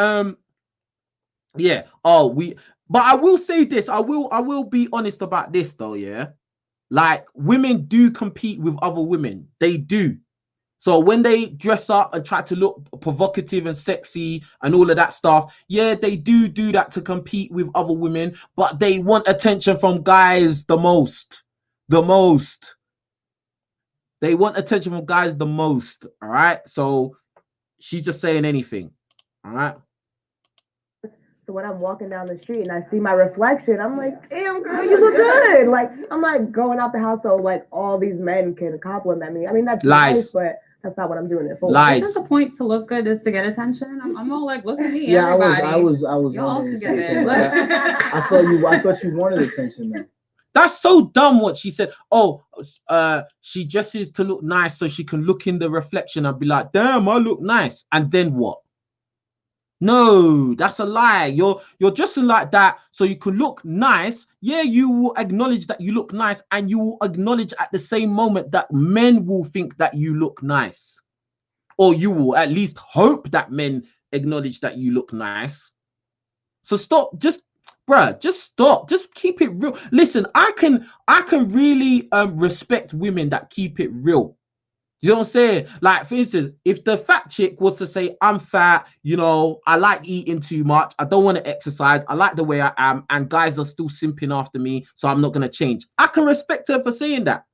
Yeah. But I will say this. I will be honest about this though, yeah. Like, women do compete with other women. They do. So when they dress up and try to look provocative and sexy and all of that stuff, yeah, they do that to compete with other women, but they want attention from guys the most. The most. They want attention from guys the most, all right? So she's just saying anything, all right? So when I'm walking down the street and I see my reflection, I'm like, damn, girl, you look good. Like, I'm like going out the house so like all these men can compliment me. I mean, that's nice, but that's not what I'm doing it for. Lies. Isn't the point to look good is to get attention? I'm all like, look at me, Yeah, everybody. I was Y'all wondering can get something. I thought you wanted attention, man. That's so dumb what she said. Oh, she dresses to look nice so she can look in the reflection and be like, damn, I look nice. And then what? No, that's a lie. You're dressing like that so you can look nice. Yeah, you will acknowledge that you look nice, and you will acknowledge at the same moment that men will think that you look nice. Or you will at least hope that men acknowledge that you look nice. So stop, just stop. Just keep it real. Listen, I can really respect women that keep it real. You know what I'm saying? Like, for instance, if the fat chick was to say, I'm fat, you know, I like eating too much, I don't want to exercise, I like the way I am, and guys are still simping after me, so I'm not going to change. I can respect her for saying that.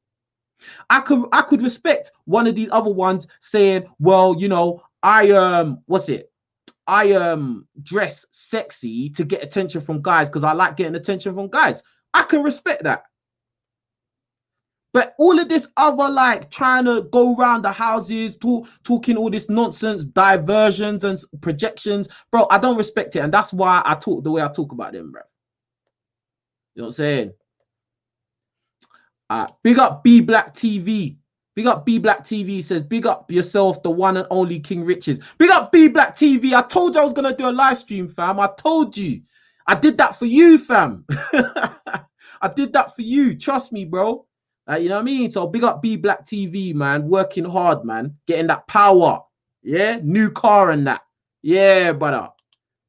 I could respect one of these other ones saying, well, you know, I dress sexy to get attention from guys because I like getting attention from guys. I can respect that. But all of this other, like, trying to go around the houses, talking all this nonsense, diversions and projections, bro, I don't respect it. And that's why I talk the way I talk about them, bro. You know what I'm saying? Big up B Black TV. Big up B Black TV. Says, big up yourself, the one and only King Riches. Big up B Black TV. I told you I was going to do a live stream, fam. I told you. I did that for you, fam. I did that for you. Trust me, bro. You know what I mean? So big up B Black TV, man. Working hard, man. Getting that power. Yeah? New car and that. Yeah, brother.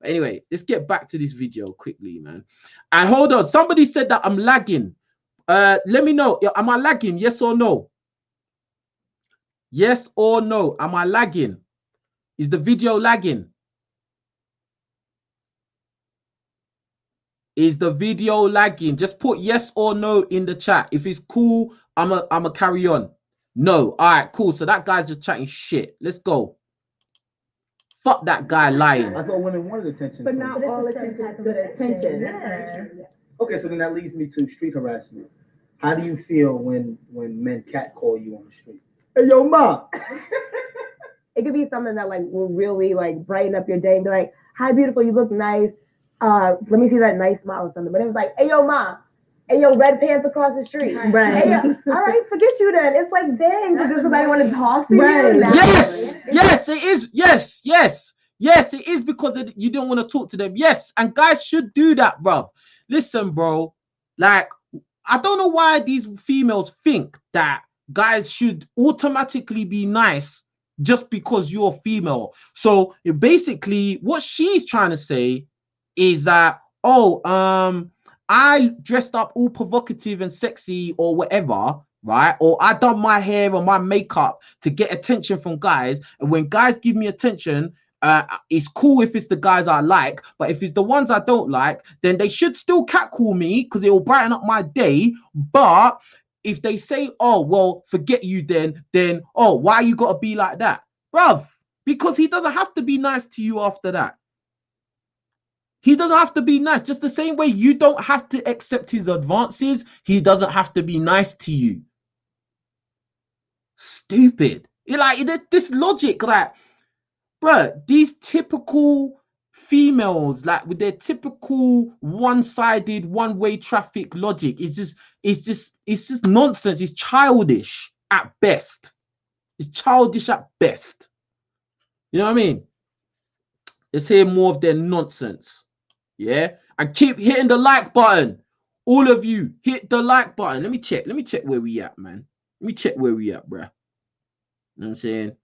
Anyway, let's get back to this video quickly, man. And hold on. Somebody said that I'm lagging. Let me know. Am I lagging? Yes or no? Yes or no? Am I lagging? Is the video lagging? Is the video lagging? Just put yes or no in the chat. If it's cool, I'm a carry on. No. All right, cool. So that guy's just chatting shit. Let's go. Fuck that guy lying. I thought women wanted attention. But not all attention is good attention. Yeah. Okay, so then that leads me to street harassment. How do you feel when men catcall you on the street? Hey, yo, ma. It could be something that like will really like brighten up your day and be like, hi, beautiful, you look nice. Let me see that nice smile or something. But it was like, hey, yo, ma, Hey, yo, red pants across the street. Right. Hey, yo, all right, forget you then. It's like, dang, does somebody want to talk to Right. you? Yes, yes, it is. Yes, yes, yes, it is because you don't want to talk to them. Yes, and guys should do that, bro. Listen, bro. Like, I don't know why these females think that guys should automatically be nice just because you're female. So basically, what she's trying to say is that, oh, I dressed up all provocative and sexy or whatever, right? Or I done my hair or my makeup to get attention from guys. And when guys give me attention, it's cool if it's the guys I like, but if it's the ones I don't like, then they should still catcall me because it will brighten up my day. But if they say, oh, well, forget you then, oh, why you got to be like that? Bruv, because he doesn't have to be nice to you after that. He doesn't have to be nice. Just the same way you don't have to accept his advances, he doesn't have to be nice to you. Stupid. Like, this logic, like, bruh, these typical females, like with their typical one-sided, one-way traffic logic, it's just nonsense. It's childish at best. It's childish at best. You know what I mean? Let's hear more of their nonsense. Yeah, and keep hitting the like button. All of you, hit the like button. Let me check where we at, man. Let me check where we at, bruh. You know what I'm saying?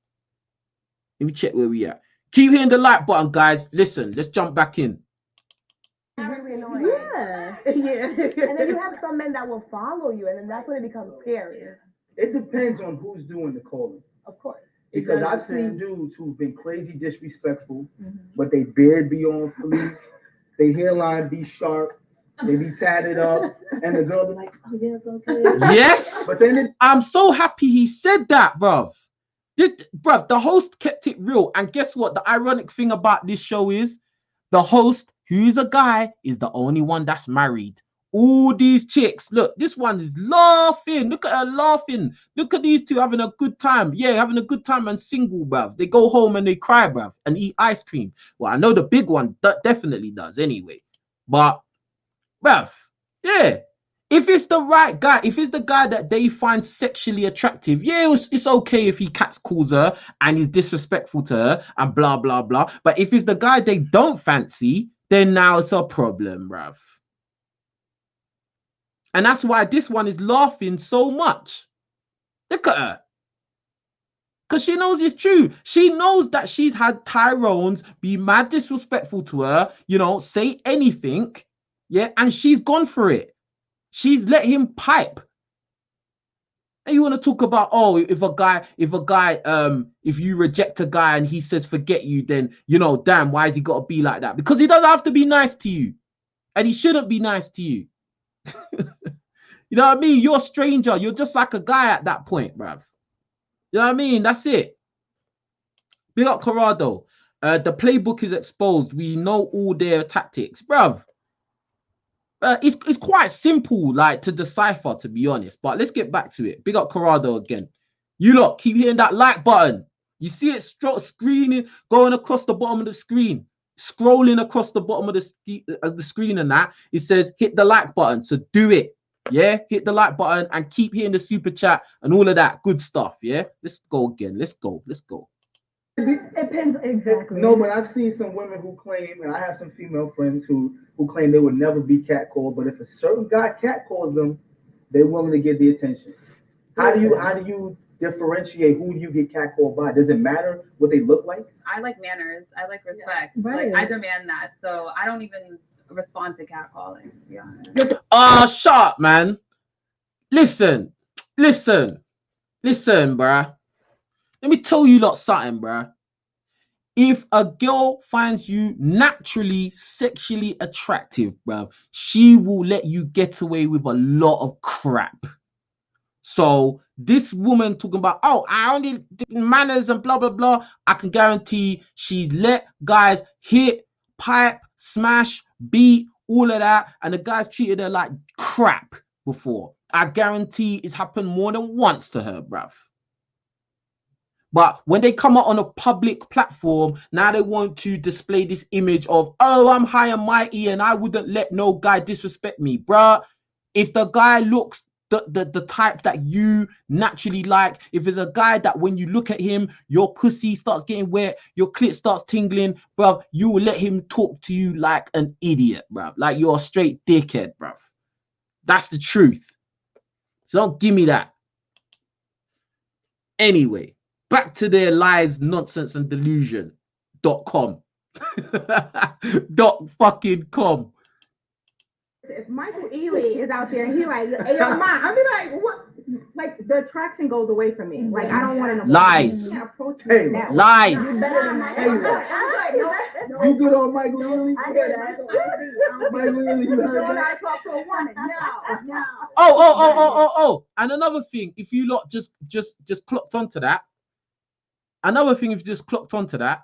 Let me check where we at. Keep hitting the like button, guys. Listen, let's jump back in. Really annoying. Yeah. Yeah. And then you have some men that will follow you, and then that's when it becomes scary. It depends on who's doing the calling. Of course. Because I've seen dudes who've been crazy disrespectful, but they beard be on fleek, they hairline be sharp, they be tatted up, and the girl be like, oh, yes, okay. Yes, but then I'm so happy he said that, bruv. Bruv, the host kept it real. And guess what? The ironic thing about this show is the host, who is a guy, is the only one that's married. All these chicks, look, this one is laughing. Look at her laughing. Look at these two having a good time. Yeah, having a good time and single, bruv. They go home and they cry, bruv, and eat ice cream. Well, I know the big one definitely does anyway. But, bruv, yeah. If it's the right guy, if it's the guy that they find sexually attractive, yeah, it's okay if he catcalls her and he's disrespectful to her and blah, blah, blah. But if it's the guy they don't fancy, then now it's a problem, bruv. And that's why this one is laughing so much. Look at her. Because she knows it's true. She knows that she's had Tyrones be mad disrespectful to her, you know, say anything. Yeah, and she's gone for it. She's let him pipe. And you want to talk about, oh, if you reject a guy and he says forget you, then, you know, damn, why has he got to be like that? Because he doesn't have to be nice to you. And he shouldn't be nice to you. You know what I mean? You're a stranger. You're just like a guy at that point, bruv. You know what I mean? That's it. Big up Corrado. The playbook is exposed. We know all their tactics, bruv. It's quite simple, like, to decipher, to be honest. But let's get back to it. Big up Corrado again. You lot keep hitting that like button. You see it screening, going across the bottom of the screen, scrolling across the bottom of the screen, and that it says hit the like button. So do it. Yeah, hit the like button and keep hitting the super chat and all of that good stuff. Yeah, let's go again. Let's go. It depends exactly. No, but I've seen some women who claim, and I have some female friends who claim they would never be catcalled, but if a certain guy catcalls them, they're willing to get the attention. How do you differentiate who you get catcalled by? Does it matter what they look like? I like manners. I like respect. Yeah, right. Like, I demand that. So I don't even respond to catcalling, to be honest. Shut up, man. Listen, bruh. Let me tell you lot something, bruh. If a girl finds you naturally sexually attractive, bruh, she will let you get away with a lot of crap. So this woman talking about, oh, I only did manners and blah, blah, blah. I can guarantee she's let guys hit, pipe, smash, beat, all of that. And the guys treated her like crap before. I guarantee it's happened more than once to her, bruv. But when they come out on a public platform, now they want to display this image of, oh, I'm high and mighty and I wouldn't let no guy disrespect me, bruh. If the guy looks the type that you naturally like, if it's a guy that when you look at him, your pussy starts getting wet, your clit starts tingling, bruv, you will let him talk to you like an idiot, bruv. Like you're a straight dickhead, bruv. That's the truth. So don't give me that. Anyway, back to their lies, nonsense, and delusion.com. .com. If Michael Ealy is out there and he like, hey, yo, ma, I'll be like, what? Like the attraction goes away from me. Like I don't want to know. Lies. You can't approach me Hey, that way. Lies. You're better than that. Hey, you good on Michael Ealy? I hear that. Michael Ealy, you heard When that? I talk to a woman, no. Oh. And another thing, if you lot just clocked onto that. Another thing, if you just clocked onto that.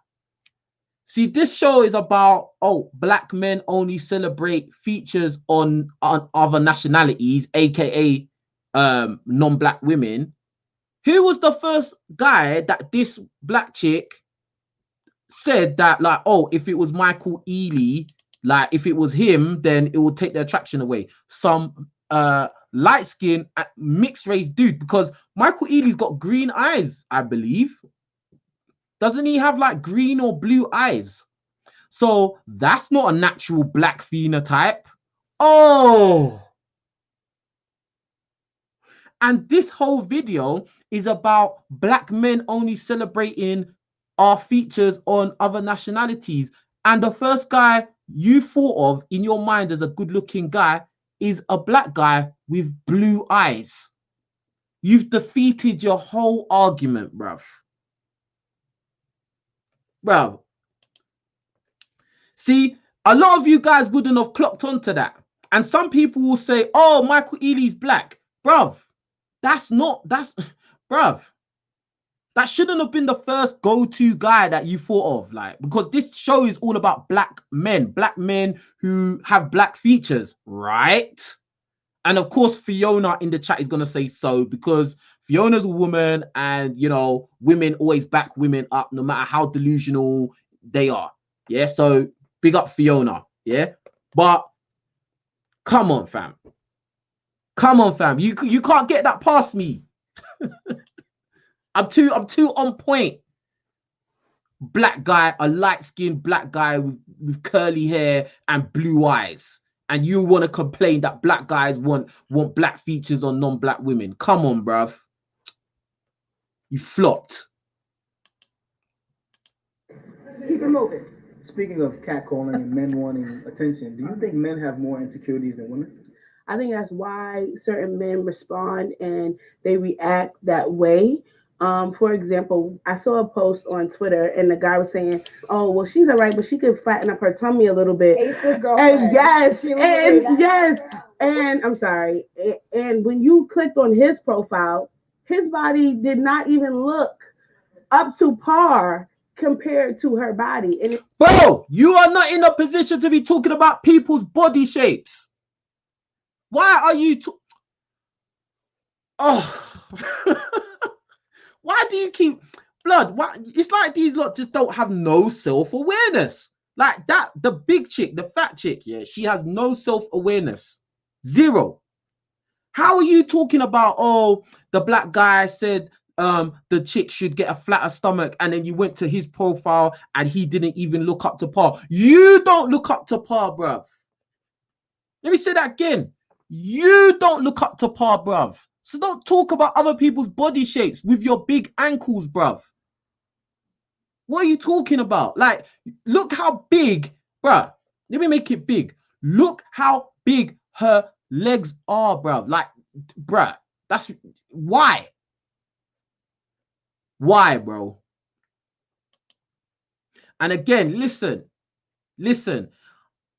See, this show is about, black men only celebrate features on other nationalities, aka non-black women. Who was the first guy that this black chick said that, like, if it was Michael Ealy, like if it was him, then it would take the attraction away? Some light-skinned mixed race dude, because Michael Ealy's got green eyes, I believe. Doesn't he have like green or blue eyes? So that's not a natural black phenotype. And this whole video is about black men only celebrating our features on other nationalities. And the first guy you thought of in your mind as a good-looking guy is a black guy with blue eyes. You've defeated your whole argument, bruv. Bruv. See, a lot of you guys wouldn't have clocked onto that. And some people will say, Michael Ealy's black. Bruv, bruv. That shouldn't have been the first go-to guy that you thought of, like, because this show is all about black men who have black features, right? And of course, Fiona in the chat is going to say so, because Fiona's a woman and, you know, women always back women up no matter how delusional they are. Yeah, so big up Fiona. Yeah, but come on, fam. Come on, fam. You can't get that past me. I'm too on point. Black guy, a light-skinned black guy with curly hair and blue eyes. And you want to complain that black guys want black features on non-black women. Come on, bruv. You flopped. Keep it moving. Speaking of catcalling and men wanting attention, do you think men have more insecurities than women? I think that's why certain men respond and they react that way. For example, I saw a post on Twitter and the guy was saying, "Oh, well, she's all right, but she could flatten up her tummy a little bit." And yes, and I'm sorry. And when you clicked on his profile, his body did not even look up to par compared to her body. And bro, you are not in a position to be talking about people's body shapes. Why are you why do you keep blood? Why? It's like these lot just don't have no self-awareness. Like that, the big chick, the fat chick, yeah, she has no self-awareness. Zero. How are you talking about, the black guy said the chick should get a flatter stomach, and then you went to his profile and he didn't even look up to par? You don't look up to par, bruv. Let me say that again. You don't look up to par, bruv. So don't talk about other people's body shapes with your big ankles, bruv. What are you talking about? Like, look how big, bruv. Let me make it big. Look how big her legs are, bruv. Like, bruh, that's why. Why, bro? And again, listen.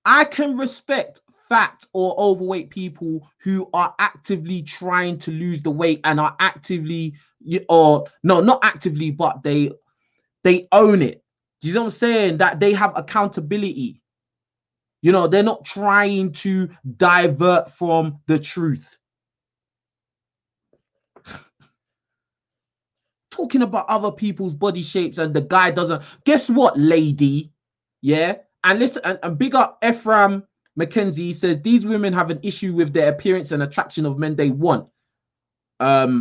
I can respect fat or overweight people who are actively trying to lose the weight and are actively, not actively, but they own it. Do you know what I'm saying? That they have accountability. You know, they're not trying to divert from the truth. Talking about other people's body shapes and the guy doesn't. Guess what, lady? Yeah. And listen, and big up Ephraim Mackenzie says these women have an issue with their appearance and attraction of men they want. But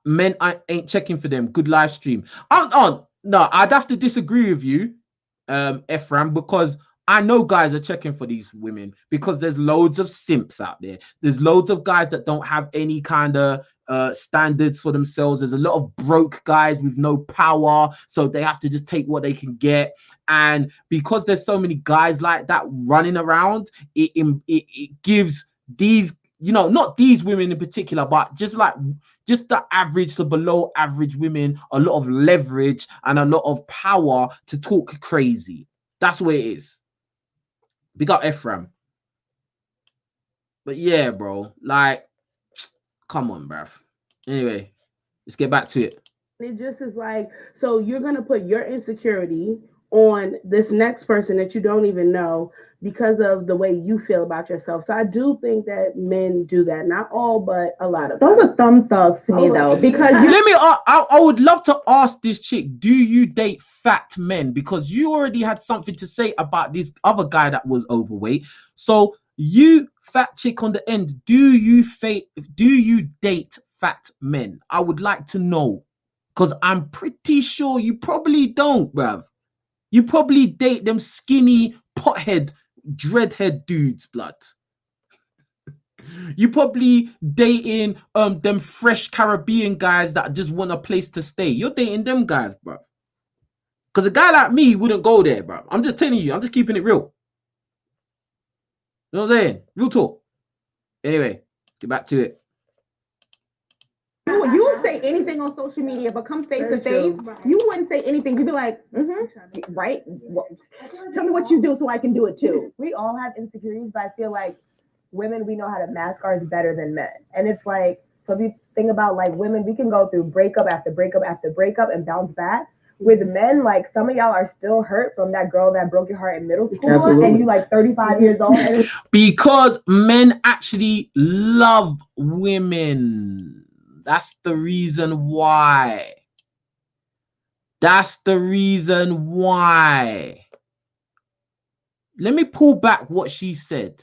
men ain't checking for them. Good live stream. No, I'd have to disagree with you, Ephraim, because I know guys are checking for these women because there's loads of simps out there. There's loads of guys that don't have any kind of standards for themselves. There's a lot of broke guys with no power, so they have to just take what they can get. And because there's so many guys like that running around, it gives these, you know, not these women in particular, but just the average to below average women, a lot of leverage and a lot of power to talk crazy. That's what it is. Big up Ephraim. But yeah, bro, like, come on, bruv. Anyway, let's get back to it. It just is like, so you're going to put your insecurity on this next person that you don't even know because of the way you feel about yourself. So I do think that men do that. Not all, but a lot of those are thumb thugs to me, though, because I would love to ask this chick, do you date fat men? Because you already had something to say about this other guy that was overweight. So you, fat chick on the end, do you date fat men? I would like to know, because I'm pretty sure you probably don't, bruv. You probably date them skinny pothead dreadhead dudes, blood. You probably dating them fresh Caribbean guys that just want a place to stay. You're dating them guys, bro. Because a guy like me wouldn't go there, bro. I'm just telling you. I'm just keeping it real. You know what I'm saying? Real talk. Anyway, get back to it. You would say anything on social media, but come face to face, you wouldn't say anything. You'd be like, right? Tell me what you do so I can do it too. We all have insecurities, but I feel like women, we know how to mask ours better than men. And it's like, so if you think about like women, we can go through breakup after breakup after breakup and bounce back. With men, like some of y'all are still hurt from that girl that broke your heart in middle school. Absolutely. And you like 35 years old. Because men actually love women. That's the reason why. That's the reason why. Let me pull back what she said.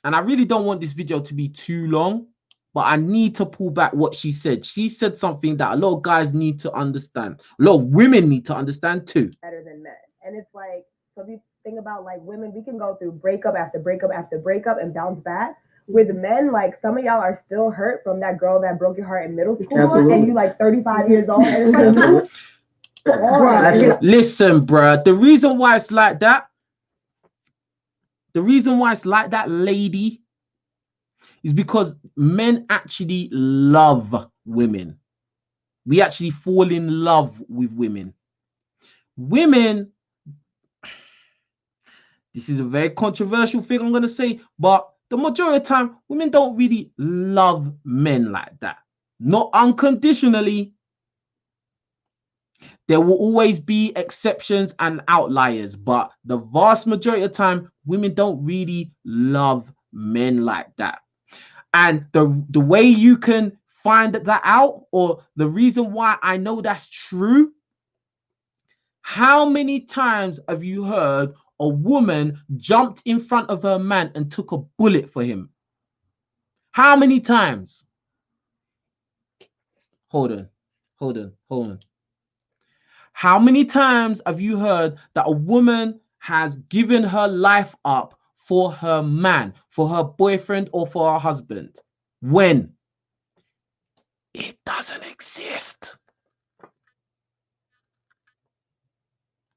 And I really don't want this video to be too long, but I need to pull back what she said. She said something that a lot of guys need to understand. A lot of women need to understand too. Better than men. And it's like, so if you think about like women, we can go through breakup after breakup after breakup and bounce back. With men, like some of y'all are still hurt from that girl that broke your heart in middle school. Absolutely. And you like 35 years old. And it's like, bruh, listen, bruh, the reason why it's like that, lady, is because men actually love women. We actually fall in love with women. Women, this is a very controversial thing I'm going to say, but the majority of the time, women don't really love men like that. Not unconditionally. There will always be exceptions and outliers, but the vast majority of the time, women don't really love men like that. And the way you can find that out, or the reason why I know that's true, how many times have you heard a woman jumped in front of her man and took a bullet for him? How many times? Hold on. How many times have you heard that a woman has given her life up for her man, for her boyfriend, or for her husband? When? It doesn't exist.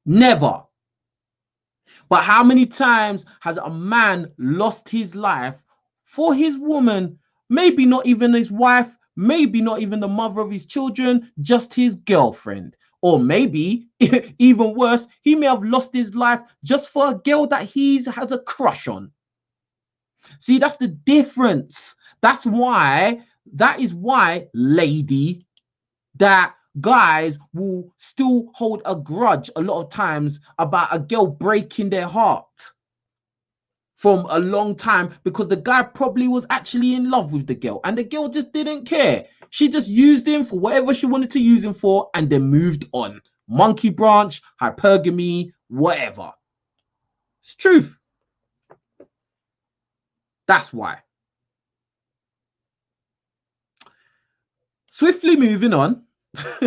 Never. But how many times has a man lost his life for his woman? Maybe not even his wife, maybe not even the mother of his children, just his girlfriend. Or maybe, even worse, he may have lost his life just for a girl that he has a crush on. See, that's the difference. That is why, lady, that guys will still hold a grudge a lot of times about a girl breaking their heart from a long time, because the guy probably was actually in love with the girl and the girl just didn't care. She just used him for whatever she wanted to use him for and then moved on. Monkey branch, hypergamy, whatever. It's truth. That's why. Swiftly moving on. I'm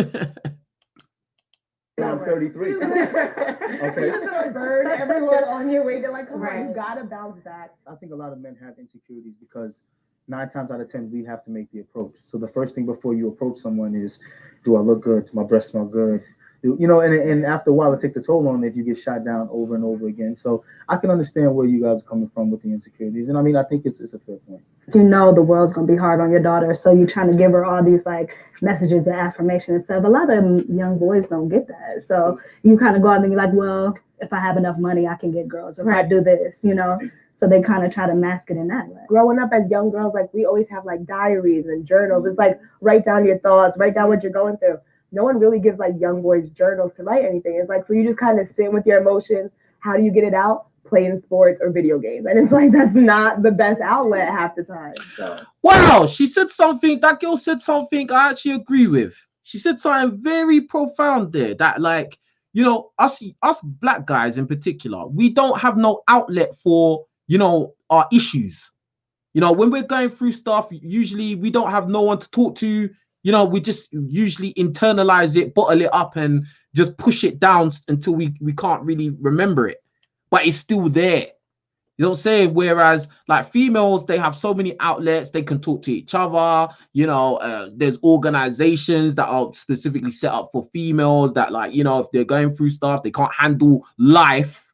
33. Okay. Burn everyone on your way. They're like, come on, you gotta bounce back. I think a lot of men have insecurities because 9 times out of 10 we have to make the approach. So the first thing before you approach someone is, do I look good? Do my breasts smell good? You know, and after a while it takes a toll on if you get shot down over and over again. So I can understand where you guys are coming from with the insecurities, and I mean I think it's a fair point. You know the world's gonna be hard on your daughter, so you're trying to give her all these like messages and affirmation and stuff. A lot of young boys don't get that, so you kind of go out and you're like, well, if I have enough money, I can get girls. If I do this, you know. So they kind of try to mask it in that way. Growing up as young girls, like we always have like diaries and journals. It's like write down your thoughts, write down what you're going through. No one really gives like young boys journals to write anything. It's like, so you just kind of sit with your emotions. How do you get it out? Playing sports or video games. And it's like, that's not the best outlet half the time. So wow, she said something, that girl said something I actually agree with. She said something very profound there, that like, you know, us black guys in particular, we don't have no outlet for, you know, our issues. You know, when we're going through stuff, usually we don't have no one to talk to. You know, we just usually internalize it, bottle it up, and just push it down until we can't really remember it. But it's still there. You know what I'm saying? Whereas like females, they have so many outlets. They can talk to each other. You know, there's organizations that are specifically set up for females that, like, you know, if they're going through stuff, they can't handle life.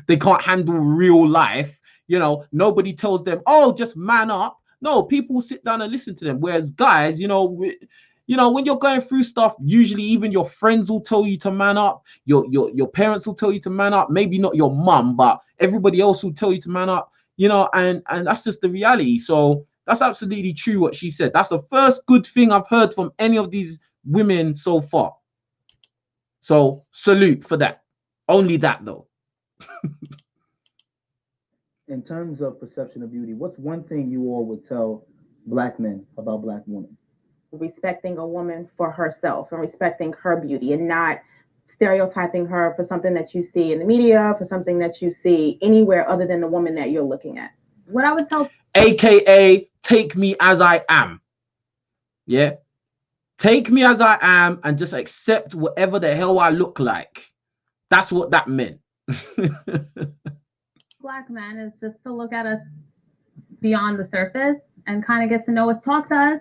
They can't handle real life. You know, nobody tells them, oh, just man up. No, people sit down and listen to them. Whereas guys, you know, when you're going through stuff, usually even your friends will tell you to man up. Your parents will tell you to man up. Maybe not your mum, but everybody else will tell you to man up. You know, and that's just the reality. So that's absolutely true what she said. That's the first good thing I've heard from any of these women so far. So salute for that. Only that though. In terms of perception of beauty, what's one thing you all would tell black men about black women? Respecting a woman for herself and respecting her beauty and not stereotyping her for something that you see in the media, for something that you see anywhere other than the woman that you're looking at. What I would tell, AKA take me as I am. Yeah. Take me as I am and just accept whatever the hell I look like. That's what that meant. black men is just to look at us beyond the surface and kind of get to know us, talk to us,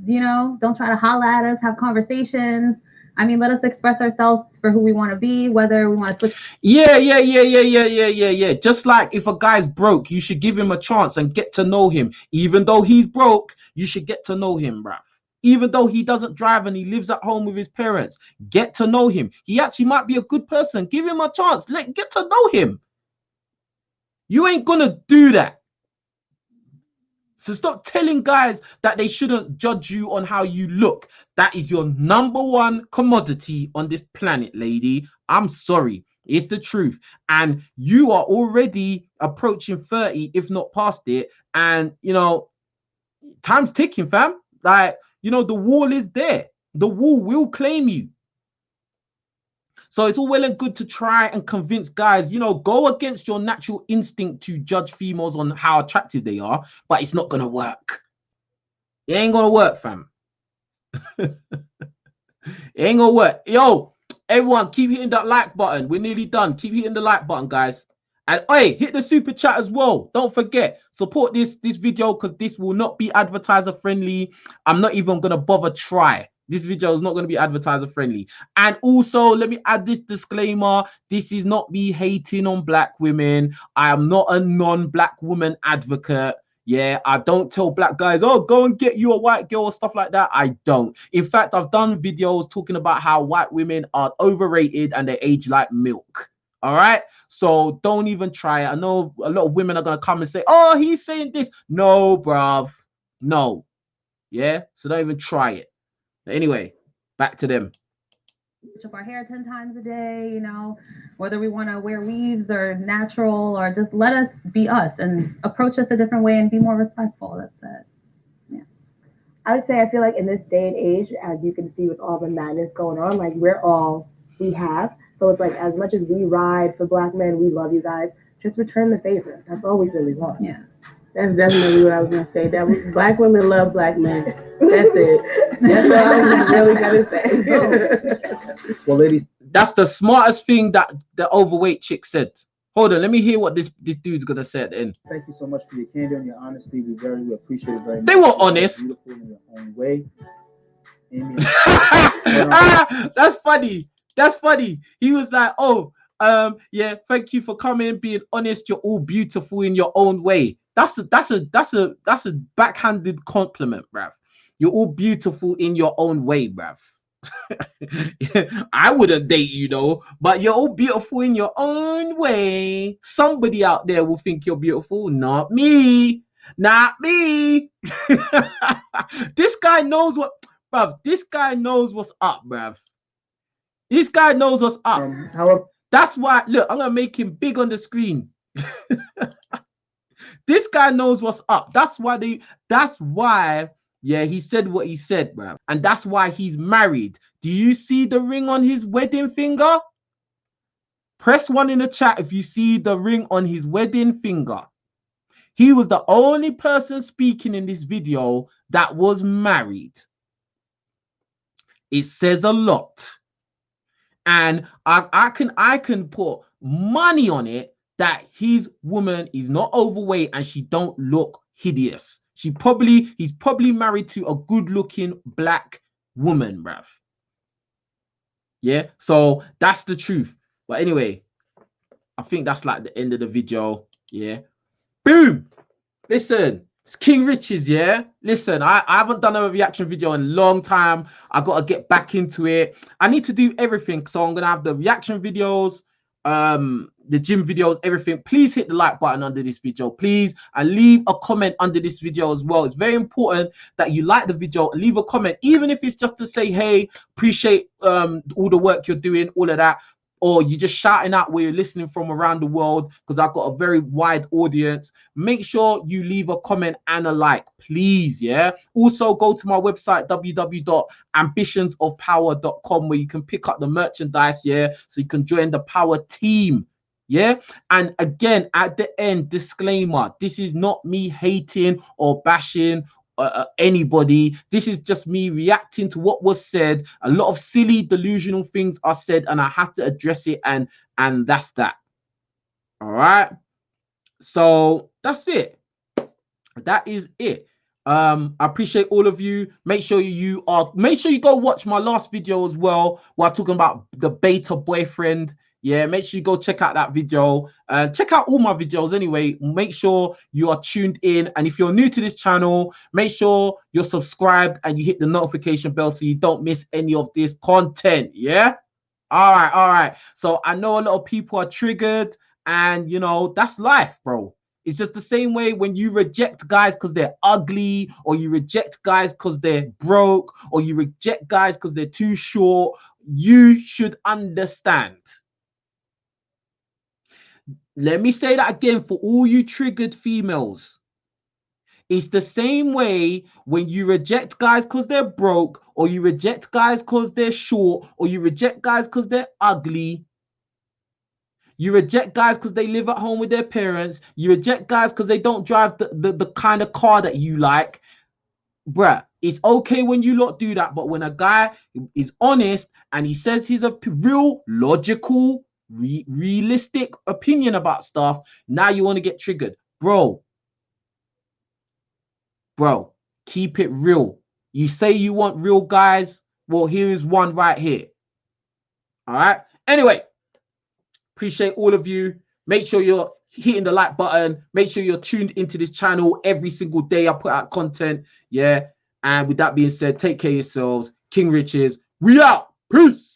you know, don't try to holla at us, have conversations. I mean, let us express ourselves for who we want to be, whether we want to switch. Yeah. Just like if a guy's broke, you should give him a chance and get to know him. Even though he's broke, you should get to know him, bruv. Even though he doesn't drive and he lives at home with his parents, get to know him. He actually might be a good person. Give him a chance. Get to know him. You ain't gonna do that. So stop telling guys that they shouldn't judge you on how you look. That is your number one commodity on this planet, lady. I'm sorry. It's the truth. And you are already approaching 30, if not past it. And, you know, time's ticking, fam. Like, you know, the wall is there. The wall will claim you. So it's all well and good to try and convince guys, you know, go against your natural instinct to judge females on how attractive they are, but it's not going to work. It ain't going to work, fam. It ain't going to work. Yo, everyone, keep hitting that like button. We're nearly done. Keep hitting the like button, guys. And hey, hit the super chat as well. Don't forget, support this video because this will not be advertiser friendly. I'm not even going to bother try. This video is not going to be advertiser friendly. And also, let me add this disclaimer. This is not me hating on black women. I am not a non-black woman advocate. Yeah, I don't tell black guys, oh, go and get you a white girl or stuff like that. I don't. In fact, I've done videos talking about how white women are overrated and they age like milk. All right. So don't even try it. I know a lot of women are going to come and say, oh, he's saying this. No, bruv. No. Yeah. So don't even try it. But anyway, back to them. Touch up our hair 10 times a day, you know, whether we want to wear weaves or natural, or just let us be us and approach us a different way and be more respectful. That's it. Yeah. I would say I feel like in this day and age, as you can see with all the madness going on, like we're all we have. So it's like, as much as we ride for Black men, we love you guys. Just return the favor. That's all we really want. Yeah. That's definitely what I was gonna say. That was, Black women love Black men. That's it. That's what I was really gonna say. Well, ladies, That's the smartest thing that the overweight chick said. Hold on, let me hear what this dude's gonna say at the end. thank you so much for your candor and your honesty. We appreciate it very much. They were You're honest. beautiful in your own way. Amy, That's funny. That's funny. He was like, "Oh, yeah, thank you for coming, being honest. You're all beautiful in your own way." That's a backhanded compliment, bruv. You're all beautiful in your own way, bruv. I wouldn't date you though, but you're all beautiful in your own way. Somebody out there will think you're beautiful, not me. Not me. This guy knows what, bruv. This guy knows what's up, bruv. This guy knows what's up. That's why, look, I'm gonna make him big on the screen. This guy knows what's up. That's why, yeah, he said what he said, bruv. And that's why he's married. Do you see the ring on his wedding finger? Press 1 in the chat if you see the ring on his wedding finger. He was the only person speaking in this video that was married. It says a lot. And I can put money on it that his woman is not overweight and she don't look hideous. He's probably married to a good-looking Black woman, bruv. Yeah, so that's the truth. But anyway, I think that's like the end of the video. Yeah. Boom. Listen, it's King Riches, yeah? Listen, I haven't done a reaction video in a long time. I got to get back into it. I need to do everything. So I'm going to have the reaction videos, the gym videos, everything. Please hit the like button under this video, please, and leave a comment under this video as well. It's very important that you like the video and leave a comment, even if it's just to say, hey, appreciate all the work you're doing, all of that, or you're just shouting out where you're listening from around the world, because I've got a very wide audience. Make sure you leave a comment and a like, please. Yeah. Also, go to my website, www.ambitionsofpower.com, where you can pick up the merchandise. Yeah. So you can join the power team. Yeah. And again, at the end, disclaimer, this is not me hating or bashing anybody. This is just me reacting to what was said. A lot of silly, delusional things are said, and I have to address it, and that's that. All right. So that's it. That is it. I appreciate all of you. Make sure you go watch my last video as well, where I'm talking about the beta boyfriend. Yeah, make sure you go check out that video. Check out all my videos anyway. Make sure you are tuned in. And if you're new to this channel, make sure you're subscribed and you hit the notification bell so you don't miss any of this content. Yeah? All right. So I know a lot of people are triggered, and, you know, that's life, bro. It's just the same way when you reject guys because they're ugly, or you reject guys because they're broke, or you reject guys because they're too short. You should understand. Let me say that again for all you triggered females. It's the same way when you reject guys because they're broke, or you reject guys because they're short, or you reject guys because they're ugly. You reject guys because they live at home with their parents. You reject guys because they don't drive the kind of car that you like. Bruh, it's okay when you lot do that, but when a guy is honest and he says he's a real logical, realistic opinion about stuff, now you want to get triggered. Bro, keep it real. You say you want real guys, well, here is one right here. All right. Anyway, appreciate all of you. Make sure you're hitting the like button. Make sure you're tuned into this channel every single day. I put out content. Yeah. And with that being said, take care of yourselves. King Riches, we out. Peace.